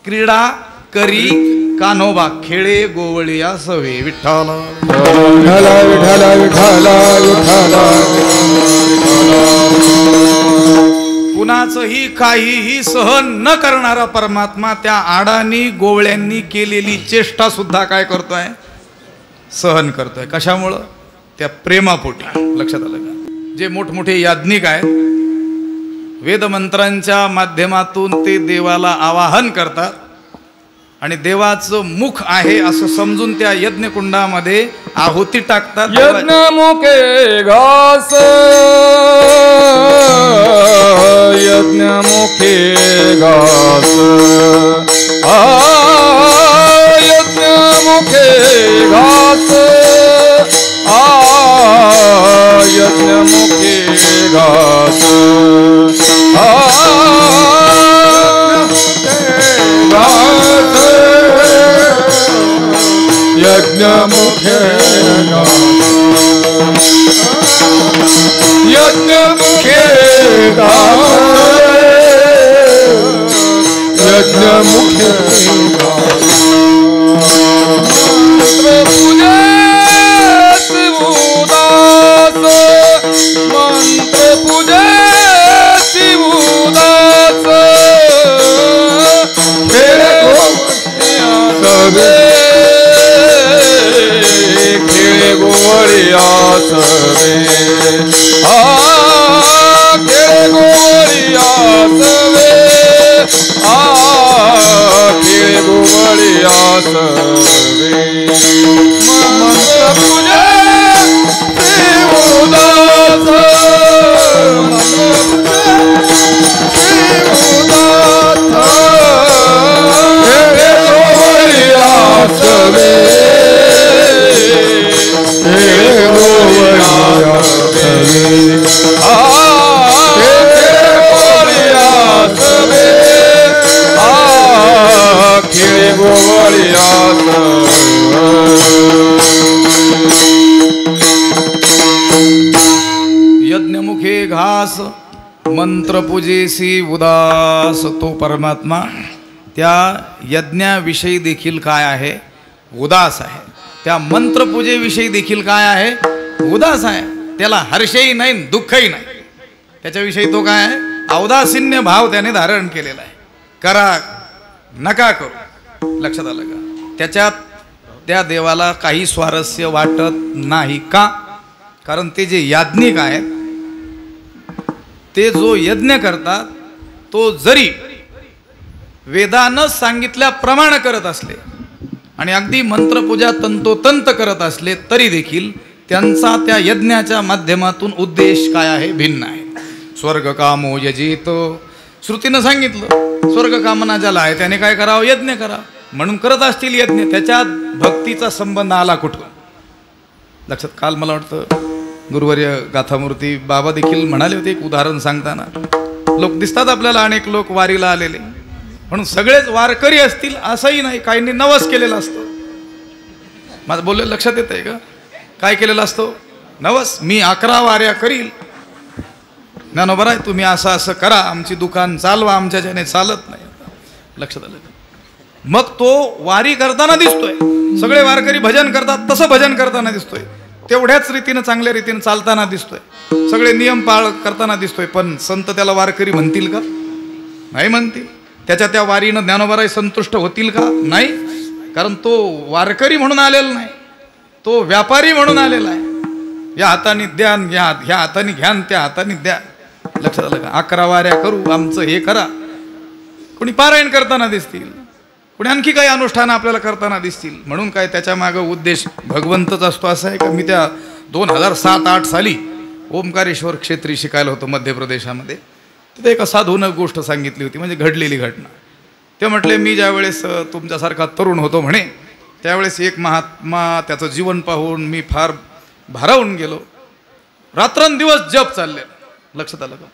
क्रीडा करी कान्होबा खेळे गोवळिया सवे विठ्ठल विठ्ठला विठ्ठला विठ्ठला विठ्ठला कुणाचंही काहीही सहन न करणारा परमात्मा त्या आडानी गोवळ्यांनी केलेली चेष्टा सुद्धा काय करतोय सहन करतोय कशामुळं त्या प्रेमापोटी लक्षात आलं का जे मोठमोठे याज्ञिक आहेत वेदमंत्रांच्या माध्यमातून ते देवाला आवाहन करतात आणि देवाचं मुख आहे असं समजून त्या यज्ञकुंडामध्ये आहुती टाकतात यज्ञमुखे घास यज्ञमुखे घास यज्ञमुखे घास यज्ञमुखे घास यज्ञमुखे यज्ञमुखे यज्ञमुखे मंत्र पूजे शिवदास खेळे गोवळिया सवे खेळे गोवळिया सवे खेळे गोवळिया सवे मंत्र पूजे शिवदास खेळे गोवळिया सवे यज्ञमुखे घास मंत्रपूजेसी उदास तो परमात्मा त्या यज्ञाविषयी देखील काय आहे उदास आहे त्या मंत्रपूजेविषयी देखील काय आहे उदास आहे त्याला हर्षही नाही दुःखही नाही त्याच्याविषयी तो काय आहे औदासीन्य भाव त्याने धारण केलेला आहे करा नका करू लक्षात आलं का त्याच्यात त्या देवाला काही स्वारस्य वाटत नाही का कारण ते जे याज्ञिक आहेत ते जो यज्ञ करतात तो जरी वेदानं सांगितल्याप्रमाणे करत असले आणि अगदी मंत्रपूजा तंतोतंत करत असले तरी देखील त्यांचा त्या यज्ञाच्या माध्यमातून उद्देश काय आहे भिन्न आहे स्वर्ग कामो यजित श्रुतीनं सांगितलं स्वर्ग कामना ज्याला आहे त्याने काय करावं यज्ञ करा म्हणून करत असतील यज्ञ त्याच्यात भक्तीचा संबंध आला कुठून लक्षात काल मला वाटतं गुरुवर्य गाथामूर्ती बाबा देखील म्हणाले होते एक उदाहरण सांगताना लोक दिसतात आपल्याला अनेक लोक वारीला आलेले म्हणून सगळेच वारकरी असतील असंही नाही काहींनी नवस केलेला असतो माझं बोललेलं लक्षात येत आहे का काय केलेला असतो नवस मी 11 वाऱ्या करील ज्ञानोबा आहे तुम्ही असं असं करा आमची दुकान चालवा आमच्याच्याने चालत नाही लक्षात आलं मग तो वारी करताना दिसतोय सगळे वारकरी भजन करतात तसं भजन करताना दिसतोय तेवढ्याच रीतीनं चांगल्या रीतीनं चालताना दिसतोय सगळे नियम पाळ करताना दिसतोय पण संत त्याला वारकरी म्हणतील का नाही म्हणतील त्या वारीनं ज्ञानोबाराय संतुष्ट होतील का नाही कारण तो वारकरी म्हणून आलेला नाही तो व्यापारी म्हणून आलेला आहे या हाताने द्या ह्या हाताने घ्या त्या हाताने द्या लक्षात आलं का 11 वाऱ्या करू आमचं हे करा कोणी पारायण करताना दिसतील कोणी आणखी काही अनुष्ठान आपल्याला करताना दिसतील म्हणून काय त्याच्या मागं उद्देश भगवंतच असतो असं आहे का मी त्या 2007-8 साली ओंकारेश्वर क्षेत्री शिकायला होतो मध्य प्रदेशामध्ये तिथे एका साधूनं गोष्ट सांगितली होती म्हणजे घडलेली घटना ते म्हटले मी ज्या वेळेस तुमच्यासारखा तरुण होतो म्हणे त्यावेळेस एक महात्मा त्याचं जीवन पाहून मी फार भारावून गेलो. रात्रंदिवस जप चालले. लक्षात आलं का?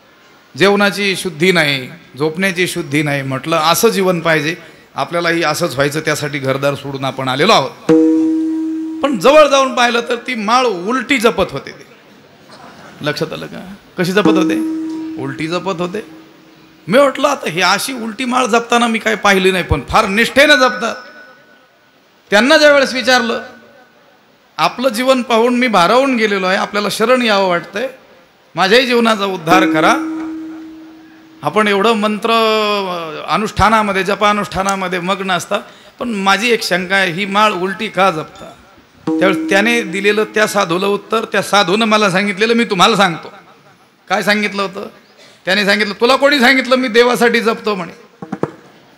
जेवणाची शुद्धी नाही, झोपण्याची शुद्धी नाही. म्हटलं असं जीवन पाहिजे आपल्यालाही, असंच व्हायचं. त्यासाठी घरदार सोडून आपण आलेलो आहोत. पण जवळ जाऊन पाहिलं तर ती माळ उलटी जपत होते ते. लक्षात आलं का? कशी जपत होते? उलटी जपत होते. मी म्हटलं आता ही अशी उलटी माळ जपताना मी काय पाहिली नाही, पण फार निष्ठेनं जपतात. त्यांना ज्या वेळेस विचारलं, आपलं जीवन पाहून मी भारावून गेलेलो आहे, आपल्याला शरण यावं वाटतंय, माझ्याही जीवनाचा उद्धार करा. आपण एवढं मंत्र अनुष्ठानामध्ये, जपानुष्ठानामध्ये मग्न असता, पण माझी एक शंका आहे, ही माळ उलटी का जपता? त्यावेळेस त्याने दिलेलं त्या साधूला उत्तर, त्या साधूनं मला सांगितलेलं मी तुम्हाला सांगतो. काय सांगितलं होतं? त्याने सांगितलं, तुला कोणी सांगितलं मी देवासाठी जपतो म्हणे?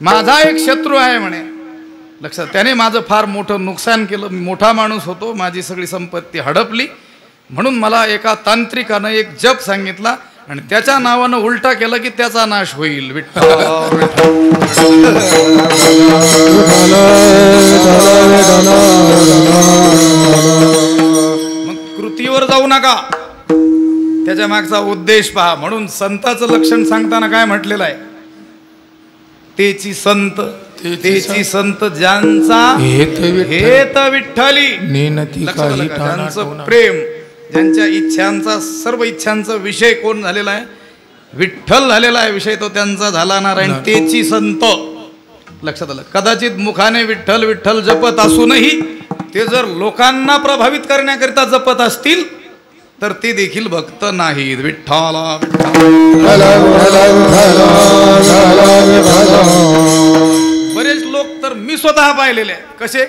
माझा एक शत्रू आहे म्हणे. लक्षात. त्याने माझं फार मोठं नुकसान केलं. मी मोठा माणूस होतो, माझी सगळी संपत्ती हडपली, म्हणून मला एका तांत्रिकानं एक जप सांगितला आणि त्याच्या नावानं उलटा केलं की त्याचा नाश होईल. विठ्ठल. मग कृतीवर जाऊ नका, त्याच्या मागचा उद्देश पहा. म्हणून संताचं लक्षण सांगताना काय म्हटलेलं आहे? तेची संत, तेची संत ज्यांचा हेत विठ्ठली. ज्यांचं प्रेम, ज्यांच्या इच्छांचा, सर्व इच्छांचा विषय कोण झालेला आहे? विठ्ठल झालेला आहे. विषय तो त्यांचा झाला नारायण. तेची संत. लक्षात आलं? कदाचित मुखाने विठ्ठल विठ्ठल जपत असूनही ते जर लोकांना प्रभावित करण्याकरिता जपत असतील तर ते देखील भक्त नाहीत. विठ्ठला. बरेच लोक तर मी स्वतः पाहिलेले आहेत. कसे?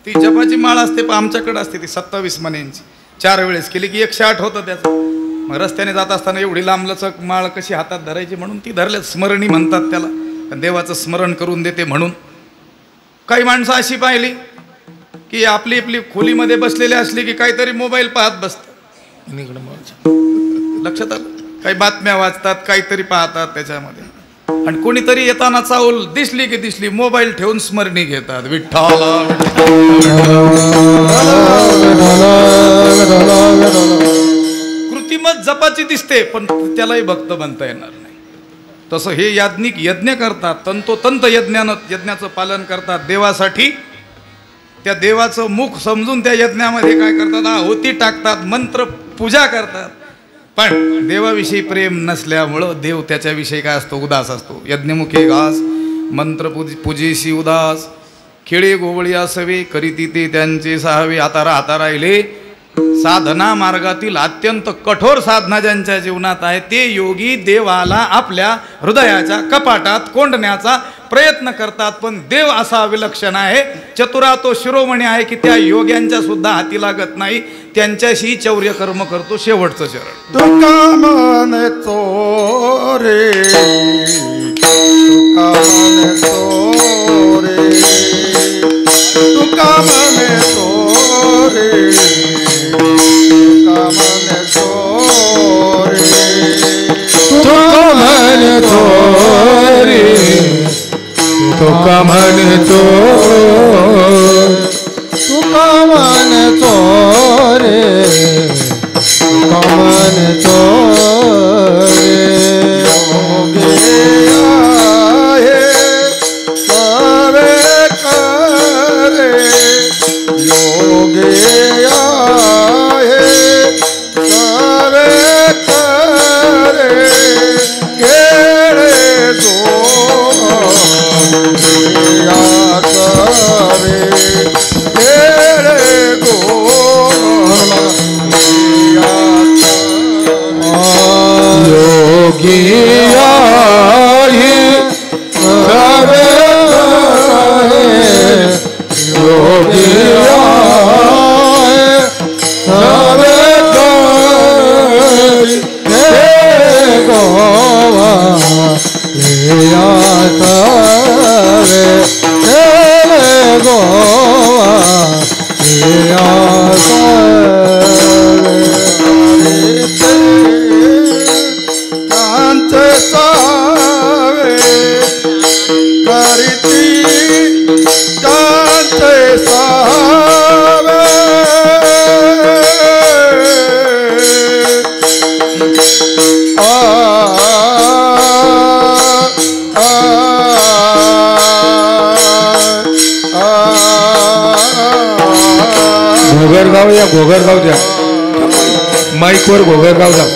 ती जपाची माळ असते, आमच्याकडे असते ती 27 मण्यांची. 4 वेळेस केली की 108 होतं त्याचं. मग रस्त्याने जात असताना एवढी लांबलचक माळ कशी हातात धरायची म्हणून ती धरल्या. स्मरणी म्हणतात त्याला, देवाचं स्मरण करून देते म्हणून. काही माणसं अशी पाहिली की आपली आपली खोलीमध्ये बसलेली असली की काहीतरी मोबाईल पाहत बसतात. लक्षात आलं? काही बातम्या वाचतात, काहीतरी पाहतात त्याच्यामध्ये. आणि कोणीतरी येताना चावल दिसली की दिसली मोबाईल ठेवून स्मरणी घेतात. विठ्ठला. कृतिमत जपाची दिसते पण त्यालाही भक्त बनता येणार नाही. तसं हे याज्ञिक यज्ञ करतात, तंतोतंत यज्ञाचं पालन करतात देवासाठी. त्या देवाचं मुख समजून त्या यज्ञामध्ये काय करतात? आहुती टाकतात, मंत्र पूजा करतात. पण देवाविषयी प्रेम नसल्यामुळं देव त्याच्याविषयी काय असतो? उदास असतो. यज्ञमुखे घास, मंत्र पूजेशी उदास, खेळे गोवळी असावे, करीती ते त्यांचे सहावे. आता राहिले साधना मार्गातील अत्यंत कठोर साधना ज्यांच्या जीवनात आहे ते योगी देवाला आपल्या हृदयाच्या कपाटात कोंडण्याचा प्रयत्न करतात. पण देव असा विलक्षण आहे, चतुरा तो शिरोमणी आहे की त्या योग्यांच्या सुद्धा हाती लागत नाही. त्यांच्याशी चौर्य कर्म करतो. शेवटचं चरण. तुका मन चोरे, तुका मन चोरे, तुका मन चोरे, तुका मन चोरे, तुका मन चोरे, तुका मन चोरे, तुका मन चोरे, तुका मन चोरे. योगे आहे सवे करे, केळे जो सवे केळे गो योगी आहे सवे योगी आहे सवे करे गोवा लिया सवे करे गोवा लिया सवे कांच सावे करती कांच सावे घोगरगाव या घोगरगाव द्या माईकवर घोगरगाव द्या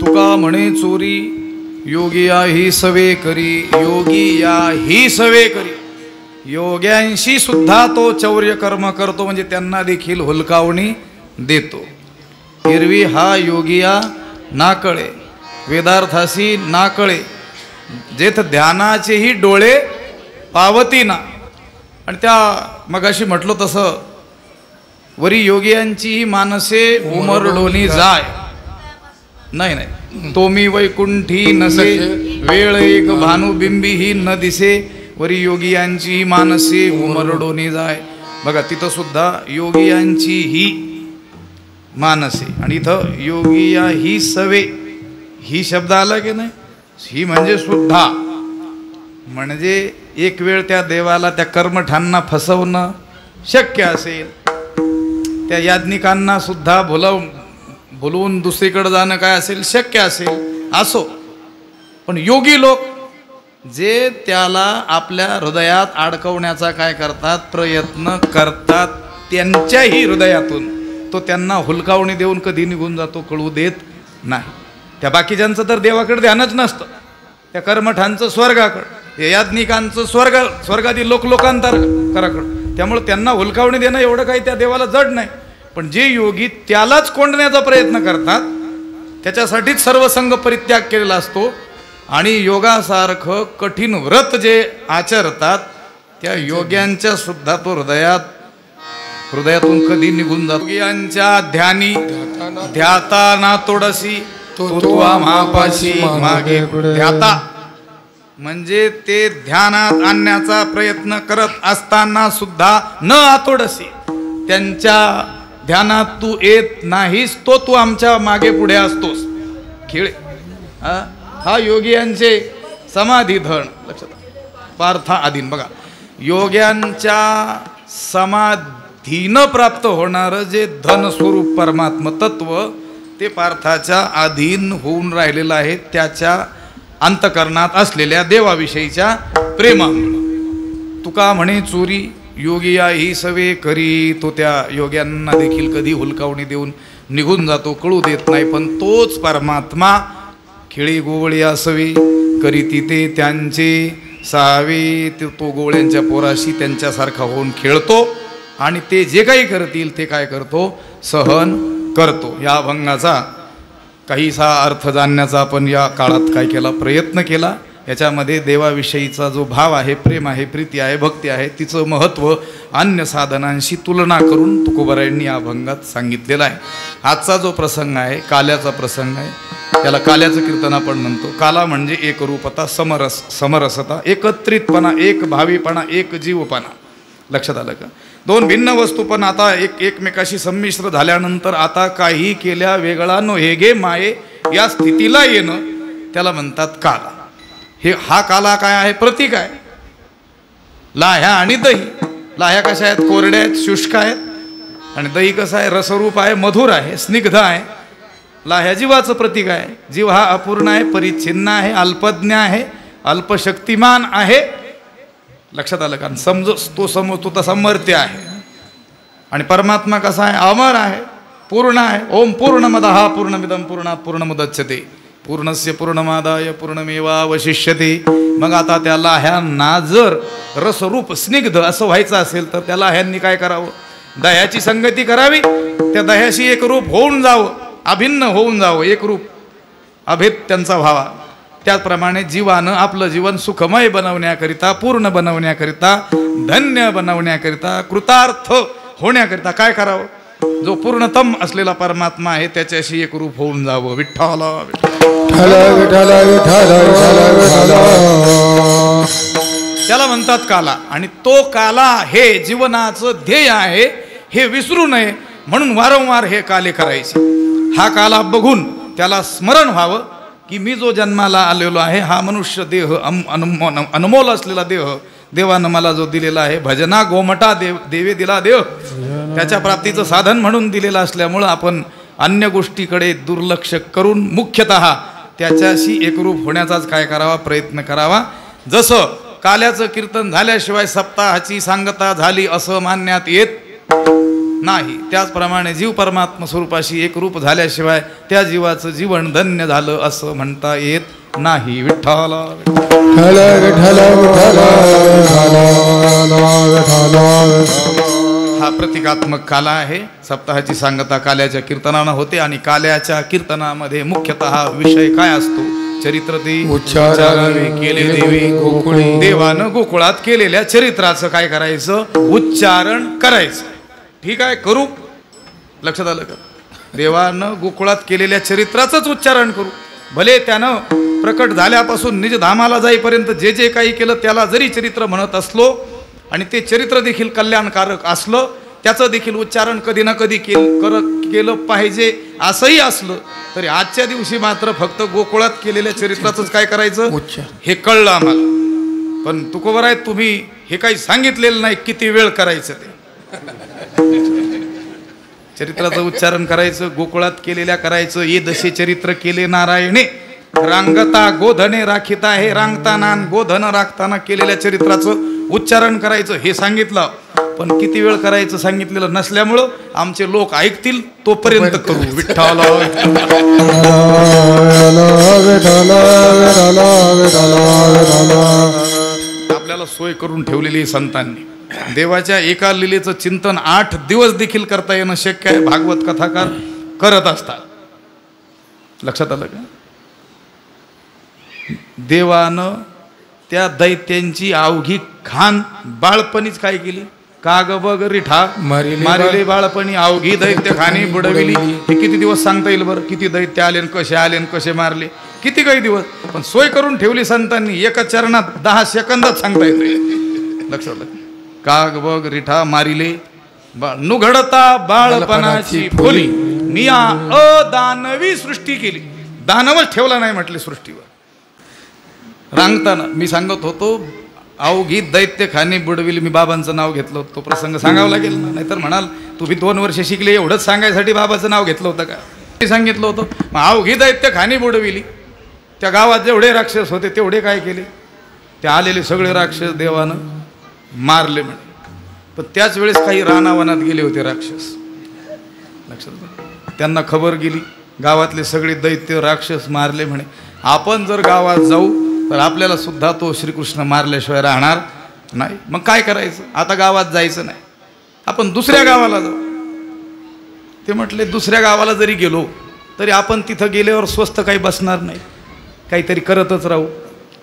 तुका म्हणे चोरी योगिया ही सवे करी, योगिया ही सवे करी. योग्यांशी सुद्धा तो चौर्य कर्म करतो, म्हणजे त्यांना देखील हुलकावणी देतो. एरवी हा योगिया नाकळे, वेदार्थासी नाकळे, जेथ ध्यानाचेही डोळे पावती ना. आणि त्या मगाशी म्हटलो तसं वरी योगियांची मानसे उमरडोनी जाय. नाही नाही, तोमी वैकुंठी नसे वेळ एक भानुबिंबी ही न दिसे, वरी योगियांची मानसे उमरडोनी जाय. बघा तिथं सुद्धा योगियांची ही मानसे, आणि इथं योगिया ही सवे, ही शब्द आला की नाही. ही म्हणजे सुद्धा, म्हणजे एक वेळ त्या देवाला त्या कर्मठांना फसवणं शक्य असेल, त्या याज्ञिकांना सुद्धा बोलवून दुसरीकडे जाणं काय असेल शक्य असेल, असो. पण योगी लोक जे त्याला आपल्या हृदयात अडकवण्याचा काय करतात, प्रयत्न करतात, त्यांच्याही हृदयातून तो त्यांना हुलकावणी देऊन कधी निघून जातो कळू देत नाही. त्या बाकीच्यांचं तर देवाकडे ध्यानच नसतं, त्या कर्मठांचं स्वर्गाकडं, याज्ञिकांचं स्वर्गादी लोकांतर कराकडं. त्यामुळे त्यांना हुलकावणी देणं एवढं काही त्या देवाला जड नाही. पण जे योगी त्यालाच कोंडण्याचा प्रयत्न करतात, त्याच्यासाठीच सर्वसंग परित्याग केलेला असतो. आणि योगासारखं कठीण व्रत जे आचरतात त्या योग्यांच्या सुद्धा तो हृदयातून कधी निघून जातो. योग्यांच्या ध्यानी ध्याता तोडसी तो आम्हापाशी मागे पुढे. ध्याता म्हणजे ते ध्यानात आणण्याचा प्रयत्न करत असताना सुद्धा न आतोडसी, त्यांच्या ध्यानात तू येत नाहीस, तो तू आमच्या मागे पुढे असतोस. खेळ हा योगियांचे समाधी धन. लक्षात पार्था आधीन बघा, योग्यांच्या समाधीनं प्राप्त होणारं जे धन स्वरूप परमात्म तत्व ते पार्थाच्या अधीन होऊन राहिलेलं आहे, त्याच्या अंतकरणात असलेल्या देवाविषयीच्या प्रेमामुळे. तुका म्हणे चोरी योगिया ही सवे करी, तो त्या योग्यांना देखील कधी हुलकावणी देऊन निघून जातो, कळू देत नाही. पण तोच परमात्मा खेळी गोवळी असवे करी तिथे त्यांचे सावे, तो गोवळ्यांच्या पोराशी त्यांच्यासारखा होऊन खेळतो आणि ते जे काही करतील ते काय करतो, सहन करतो. या अभंगाचा काहीसा अर्थ जाणण्याचा आपण या काळात काय केला, प्रयत्न केला. याच्यामध्ये देवाविषयीचा जो भाव आहे, प्रेम आहे, प्रीती आहे, भक्ती आहे, तिचं महत्त्व अन्य साधनांशी तुलना करून तुकोबारायांनी या अभंगात सांगितलेला आहे. आजचा जो प्रसंग आहे काल्याचा प्रसंग आहे, त्याला काल्याचं कीर्तन आपण म्हणतो. काला म्हणजे एकरूपता, समरसता, एकत्रितपणा, एक भावीपणा, एक जीवपणा. लक्षात आलं का? दोन भिन्न वस्तू पण आता एकमेकाशी संमिश्र झाल्यानंतर आता काही केल्या वेगळा नो हे गे माये या स्थितीला येणं त्याला म्हणतात काला. हा काला काय आहे, प्रतीक आहे. लाह्या आणि दही, लाह्या कशा आहेत, कोरड्या आहेत, शुष्क आहेत, आणि दही कसं आहे, रसरूप आहे, मधुर आहे, स्निग्ध आहे. लाह्या जीवाचं प्रतीक आहे. जीव हा अपूर्ण आहे, परिच्छिन्न आहे, अल्पज्ञ आहे, अल्पशक्तिमान आहे. लक्षात आलं का? तो तसा मर्त्य आहे. आणि परमात्मा कसा आहे, अमर आहे, पूर्ण आहे. ओम पूर्णमदः पूर्णमिदं पूर्णात् पूर्णमुदच्यते पूर्णस्य पूर्णमादाय पूर्णमेवावशिष्यते. मग आता त्या लाह्यांना जर रसरूप स्निग्ध असं व्हायचं असेल तर त्या लाह्यांनी काय करावं, दह्याची संगती करावी, त्या दह्याशी एक रूप होऊन जावं, अभिन्न होऊन जावं, एक रूप अभेद त्यांचा व्हावा. त्याचप्रमाणे जीवानं आपलं जीवन सुखमय बनवण्याकरिता, पूर्ण बनवण्याकरिता, धन्य बनवण्याकरिता, कृतार्थ होण्याकरिता काय करावं, जो पूर्णतम असलेला परमात्मा आहे त्याच्याशी एक रूप होऊन जावं. विठ्ठल त्याला म्हणतात काला. आणि तो काला हे जीवनाचं ध्येय आहे, हे विसरू नये म्हणून वारंवार हे काले करायचे. हा काला बघून त्याला स्मरण व्हावं की मी जो जन्माला आलेलो आहे हा मनुष्य देह, अनमोल असलेला देह देवानं मला जो दिलेला आहे, भजना गोमटा देवे दिला देव, त्याच्या प्राप्तीचं साधन म्हणून दिलेलं असल्यामुळं आपण अन्य गोष्टीकडे दुर्लक्ष करून मुख्यतः त्याच्याशी एकरूप होण्याचाच काय करावा, प्रयत्न करावा. जसं काल्याचं कीर्तन झाल्याशिवाय सप्ताहाची सांगता झाली असं मानण्यात येत नाही, त्याचप्रमाणे जीव परमात्मा स्वरूपाशी एकरूप झाल्याशिवाय त्या जीवाचं जीवन धन्य झालं असं म्हणता येत नाही. विठ्ठल हा प्रतिकात्मक काला आहे. सप्ताहाची सांगता काल्याच्या कीर्तनानं होते आणि काल्याच्या कीर्तनामध्ये मुख्यतः विषय काय असतो, चरित्र ते उच्चारावे केले देवी गोकुळी. देवानं गोकुळात केलेल्या चरित्राचं काय करायचं, उच्चारण करायचं. ठीक आहे, करू. लक्षात आलं का? देवानं गोकुळात केलेल्या चरित्राचंच उच्चारण करू. भले त्यानं प्रकट झाल्यापासून निज धामाला जाईपर्यंत जे जे काही केलं त्याला जरी चरित्र म्हणत असलो आणि ते चरित्र देखील कल्याणकारक असलं, त्याचं देखील उच्चारण कधी ना कधी केलं पाहिजे असंही असलं तरी आजच्या दिवशी मात्र फक्त गोकुळात केलेल्या चरित्राचंच काय करायचं, हे कळलं आम्हाला. पण तुकोबाराय तुम्ही हे काही सांगितलेलं नाही किती वेळ करायचं ते. चरित्राचं उच्चारण करायचं, गोकुळात केलेल्या करायचं. ये दशे चरित्र केले नारायणे, रांगता गोधने राखिता हे रांगताना गोधन राखताना केलेल्या चरित्राचं उच्चारण करायचं हे सांगितलं. पण किती वेळ करायचं सांगितलेलं नसल्यामुळं आमचे लोक ऐकतील तोपर्यंत करू. विठ्ठल आपल्याला सोय करून ठेवलेली संतांनी. देवाच्या एका लीलेचं चिंतन 8 दिवस देखील करता येणं शक्य आहे, भागवत कथाकार करत असतात. लक्षात आलं का? देवानं त्या दैत्यांची अवघी खान बाळपणीच काय केली? काग बग रिठा मारिले बाळपणी अवघी दैत्य खानी बुडविली. हे किती दिवस सांगता येईल बरं? किती दैत्य आले आणि कसे मारले, किती काही दिवस. पण सोय करून ठेवली संतांनी, एका चरणात 10 सेकंदात सांगता येते. लक्षात काग बग रिठा मारिले नुघडता बाळपणाची फुली. मी अदानवी सृष्टी केली. दानवच ठेवला नाही म्हटले सृष्टीवर. रांगताना मी सांगत होतो अवघी दैत्य खानी बुडविली. मी बाबांचं नाव घेतलं होतं. तो प्रसंग सांगावा लागेल ना, नाहीतर म्हणाल तुम्ही 2 वर्ष शिकले एवढंच सांगायसाठी बाबाचं नाव घेतलं होतं का? मी सांगितलं होतं मग अवघी दैत्य खानी बुडविली. त्या गावात जेवढे राक्षस होते तेवढे काय केले? ते आलेले सगळे राक्षस देवानं मारले म्हणे. पण त्याच वेळेस काही रानावनात गेले होते राक्षस. लक्षात त्यांना खबर गेली गावातले सगळे दैत्य राक्षस मारले म्हणे. आपण जर गावात जाऊ तर आपल्याला सुद्धा तो श्रीकृष्ण मारल्याशिवाय राहणार नाही. मग काय करायचं? आता गावात जायचं नाही, आपण दुसऱ्या गावाला जाऊ. ते म्हटले दुसऱ्या गावाला जरी गेलो तरी आपण तिथं गेल्यावर स्वस्त काही बसणार नाही, काहीतरी करतच राहू.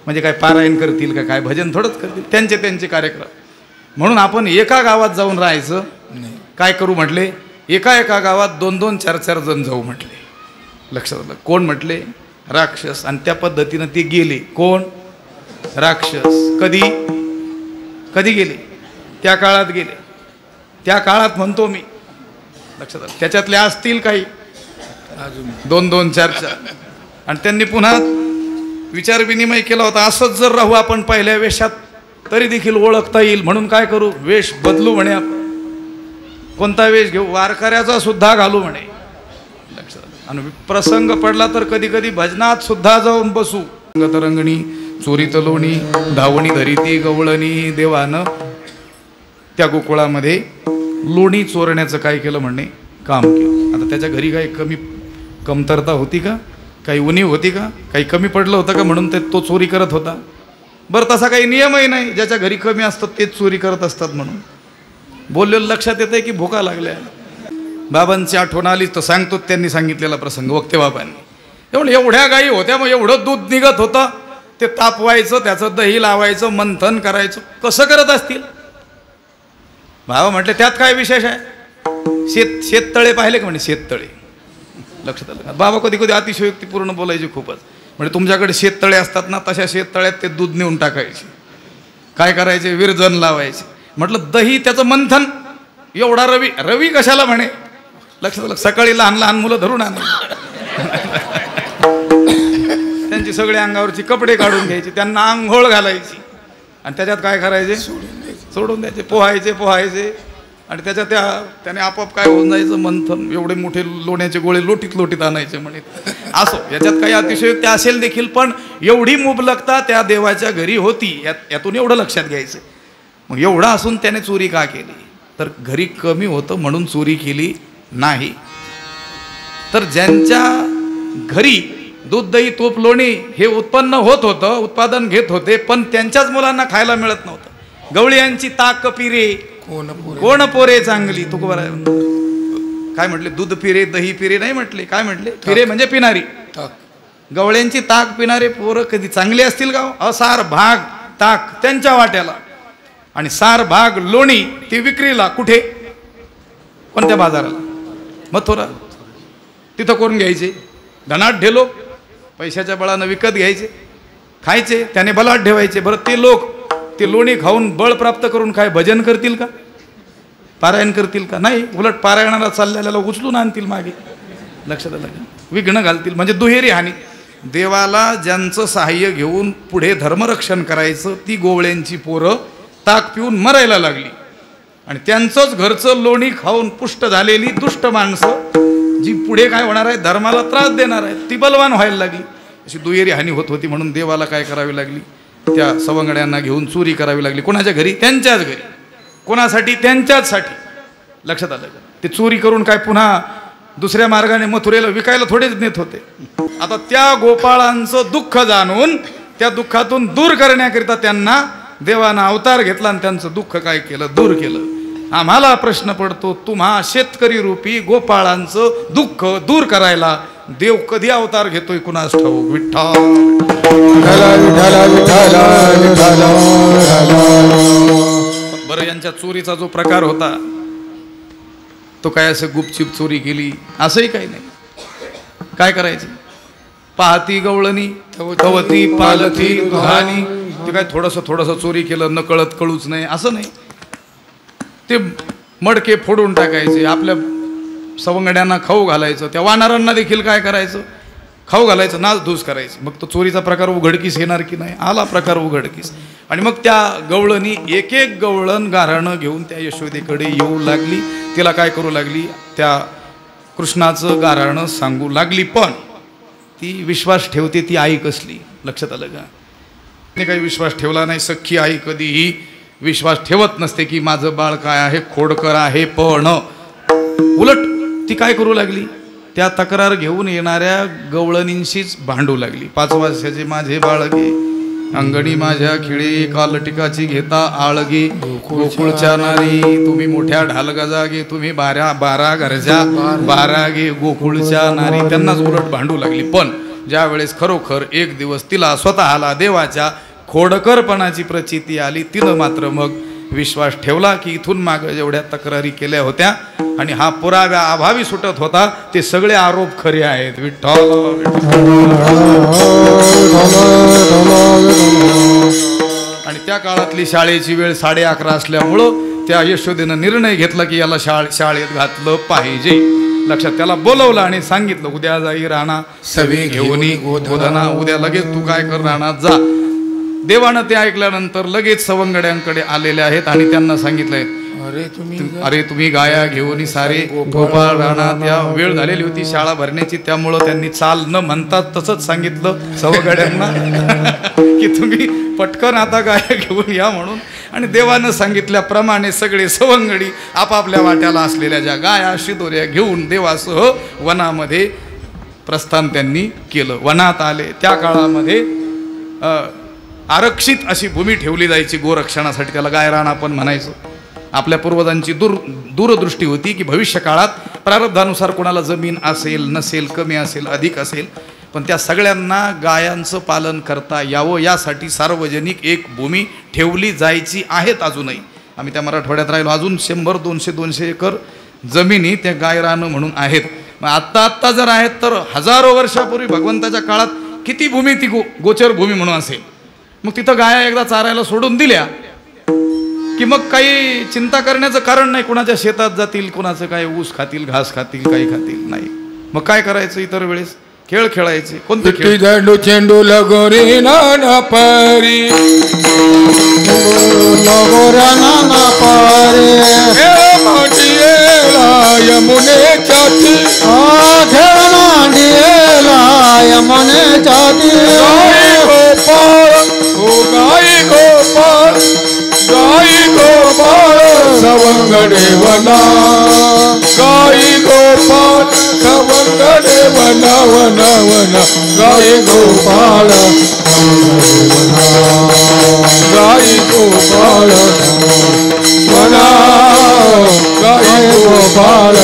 म्हणजे काय पारायण करतील का, काय भजन थोडंच करतील, त्यांचे कार्यक्रम. म्हणून आपण एका गावात जाऊन राहायचं नाही. काय करू म्हटले? एका गावात 2-2, 4-4 जण जाऊ म्हटले. लक्षात आलं? कोण म्हटले? राक्षस. आणि त्या पद्धतीनं ते गेले. कोण? राक्षस. कधी गेले? त्या काळात गेले. त्या काळात म्हणतो मी. लक्षात आलं? त्याच्यातले असतील काही 2-2, 4-4. आणि त्यांनी पुन्हा विचार विनिमय केला होता, असंच जर राहू आपण पहिल्या वेशात तरी देखील ओळखता येईल. म्हणून काय करू? वेश बदलू म्हणे. आपण कोणता वेश घेऊ? वारकऱ्याचा सुद्धा घालू म्हणे. लक्षात. आणि प्रसंग पडला तर कधी कधी भजनात सुद्धा जाऊन बसू. तरंगणी चोरीत लोणी धावणी धरीती गवळणी. देवानं त्या गोकुळामध्ये लोणी चोरण्याचं काय केलं म्हणे? काम केलं. आता त्याच्या घरी काही कमतरता होती का? काही उणीव होती का? काही कमी पडलं होतं का म्हणून तो चोरी करत होता? बरं, तसा काही नियमही नाही. ज्याच्या घरी कमी असतात तेच चोरी करत असतात. म्हणून बोललेलं लक्षात येतंय की भुका लागल्या. बाबांची आठवण आली तर सांगतो त्यांनी सांगितलेला प्रसंग. वक्ते बाबांनी एवढ्या गायी होत्या, मग एवढं दूध निघत होतं, ते तापवायचं, त्याचं दही लावायचं, मंथन करायचं. कसं करत असतील? बाबा म्हटले त्यात काय विशेष आहे? शेततळे पाहिले का म्हणे? शेततळे. लक्षात आलं का? बाबा कधी कधी अतिशयोक्तीपूर्ण बोलायचे खूपच. म्हणजे तुमच्याकडे शेततळे असतात ना, तशा शेततळ्यात ते दूध नेऊन टाकायचे. काय करायचे? विरजन लावायचे. म्हटलं दही त्याचं मंथन. एवढा रवी कशाला म्हणे? लक्षात आलं? सकाळी लहान मुलं धरून आणायची. त्यांची सगळे अंगावरची कपडे काढून घ्यायचे, त्यांना आंघोळ घालायची. आणि त्याच्यात काय करायचे? सोडून द्यायचे. पोहायचे. आणि त्याने आपोआप काय होऊन जायचं? मंथन. एवढे मोठे लोण्याचे गोळे लोटीत आणायचे म्हणे. असो, याच्यात काही अतिशयोक्ती असेल देखील, पण एवढी मुबलकता त्या देवाच्या घरी होती. यातून एवढं लक्षात घ्यायचं. मग एवढं असून त्याने चोरी का केली? तर घरी कमी होतं म्हणून चोरी केली नाही. तर ज्यांच्या घरी दूध दही तूप लोणी हे उत्पन्न होत होतं, उत्पादन घेत होते, पण त्यांच्याच मुलांना खायला मिळत नव्हतं. गवळ्यांची ताक पिरे कोण पोरे चांगली. तुकोबारा काय म्हटले? दूध पिरे दही पिरे नाही म्हटले. काय म्हटले? पिरे म्हणजे पिणारी. गवळ्यांची ताक पिणारे पोरं कधी चांगली असतील का? असार भाग ताक त्यांच्या वाट्याला, आणि सार भाग लोणी ती विक्रीला. कुठे? कोणत्या बाजाराला? मथुरा. तिथं करून घ्यायचे. धनाढ्य लोक पैशाच्या बळानं विकत घ्यायचे, खायचे, त्याने बलाढ्य ठेवायचे. बरं, ते लोक ते लोणी खाऊन बळ प्राप्त करून काय भजन करतील का? पारायण करतील का? नाही. उलट पारायणाला चाललेल्याला उचलून आणतील मागे. लक्षात आलं का? विघ्न घालतील. म्हणजे दुहेरी हानी. देवाला ज्यांचं सहाय्य घेऊन पुढे धर्मरक्षण करायचं, ती गोवळ्यांची पोरं ताक पिऊन मरायला लागली. आणि त्यांचंच घरचं लोणी खाऊन पुष्ट झालेली दुष्ट माणसं, जी पुढे काय होणार आहे? धर्माला त्रास देणार आहे, ती बलवान व्हायला लागली. अशी दुहेरी हानी होत होती. म्हणून देवाला काय करावी लागली? त्या सवंगड्यांना घेऊन चोरी करावी लागली. कोणाच्या घरी? त्यांच्याच घरी. कोणासाठी? त्यांच्याचसाठी. लक्षात आलं का? ते चोरी करून काय पुन्हा दुसऱ्या मार्गाने मथुरेला विकायला थोडेच नेत होते. आता त्या गोपाळांचं दुःख जाणून त्या दुःखातून दूर करण्याकरिता त्यांना देवानं अवतार घेतला आणि त्यांचं दुःख काय केलं? दूर केलं. आम्हाला प्रश्न पडतो, तुम्हा शेतकरी रूपी गोपाळांचं दुःख दूर करायला देव कधी अवतार घेतोय कुणास ठाऊक. विठ्ठल बरं, यांच्या चोरीचा जो प्रकार होता तो काय असं गुपचूप चोरी केली असंही काही नाही. काय करायचं, पाहती गवळणी कवती पालथी दुधानी, ते काय थोडंसं चोरी केलं न कळत कळूच नाही असं नाही. ते मडके फोडून टाकायचे, आपल्या सवंगड्यांना खाऊ घालायचं, त्या वानरांना देखील काय करायचं, खाऊ घालायचं, नाचधूस करायचं. मग तो चोरीचा प्रकार उघडकीस येणार की नाही, आला प्रकार उघडकीस. आणि मग त्या गवळणी एक एक गवळण गाऱ्हाणं घेऊन त्या यशोदेकडे येऊ लागली. तिला काय करू लागली, त्या कृष्णाचं गाऱ्हाणं सांगू लागली. पण ती विश्वास ठेवते ती आई कसली, लक्षात आलं का. तिने काही विश्वास ठेवला नाही. सख्खी आई कधीही विश्वास ठेवत नसते की माझं बाळ काय आहे, खोडकर आहे. पण उलट ती काय करू लागली, त्या तक्रार घेऊन येणाऱ्या गवळणींशीच भांडू लागली. 5 वर्षाचे माझे बाळगे, अंगणी माझ्या खिळे, कालटिकाची घेता आळगे, गोकुळच्या नारी तुम्ही मोठ्या ढालगजा गे, तुम्ही 12 गरजा 12 गे गोकुळच्या नारी. त्यांनाच उलट भांडू लागली. पण ज्या वेळेस खरोखर एक दिवस तिला स्वतःला देवाच्या खोडकरपणाची प्रचिती आली, तिनं मात्र मग विश्वास ठेवला की इथून मागं जेवढ्या तक्रारी केल्या होत्या आणि हा पुराव्या अभावी सुटत होता ते सगळे आरोप खरे आहेत. विठ्ठल. आणि त्या काळातली शाळेची वेळ 11:30 असल्यामुळं त्या यशोदेनं निर्णय घेतला की याला शाळेत घातलं पाहिजे. लक्षात, त्याला बोलवलं आणि सांगितलं उद्या जाई राणा सवे घेऊन गोधना, उद्या लगेच तू काय कर राणात जा. देवानं ते ऐकल्यानंतर लगेच सवंगड्यांकडे आलेले आहेत आणि त्यांना सांगितलंय अरे तुम्ही गाया घेऊन सारे गोपाळ राणा. त्या वेळ झालेली होती शाळा भरण्याची, त्यामुळं त्यांनी चाल न म्हणतात तसंच सांगितलं सवंगड्यांना की तुम्ही पटकन आता गाया घेऊन या म्हणून. आणि देवानं सांगितल्याप्रमाणे सगळे सवंगडी आपापल्या वाट्याला असलेल्या ज्या गाया शिदोऱ्या घेऊन देवासह वनामध्ये प्रस्थान त्यांनी केलं. वनात आले. त्या काळामध्ये आरक्षित अशी भूमी ठेवली जायची गोरक्षणासाठी, त्याला गायरान आपण म्हणायचो. आपल्या पूर्वजांची दूरदृष्टी होती की भविष्य काळात प्रारब्धानुसार कोणाला जमीन असेल नसेल, कमी असेल अधिक असेल, पण त्या सगळ्यांना गायांचं पालन करता यावं यासाठी सार्वजनिक एक भूमी ठेवली जायची आहेत. अजूनही आम्ही त्या मराठवाड्यात राहिलो, अजून 100-200 एकर जमिनी त्या गायरानं म्हणून आहेत. मग आत्ता जर आहेत तर हजारो वर्षापूर्वी भगवंताच्या काळात किती भूमी ती गोचर भूमी म्हणून असेल. मग तिथं गाया एकदा चारायला सोडून दिल्या की मग काही चिंता करण्याचं कारण नाही. कुणाच्या शेतात जातील, कुणाचं काय ऊस खातील, घास खातील, काही खातील नाही. मग काय करायचं, इतर वेळेस खेळ खेळायचे. कोणते खेळ? झेंडू चेंडू लगोरी नाना पारी यमुने चाती यमुने चाती. गाई गोपाळ सवंगडे वना, गाई गोपाळ सवंगडे वना वना वना. गाई गोपाळ गाई गोपाळ वना, गाई गोपाळ.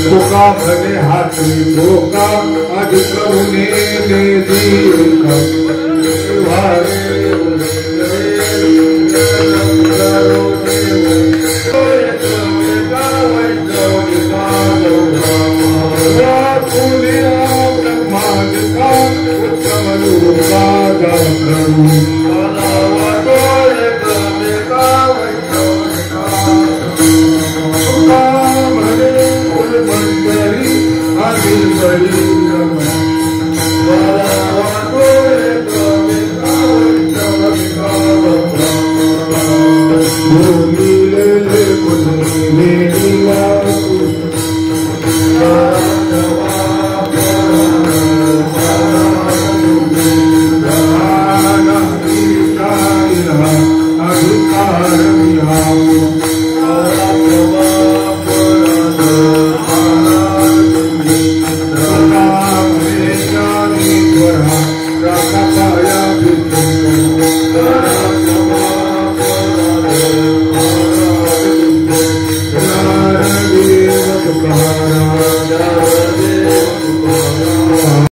धोका भले हाथ में धोका अधिक करुणे दे दी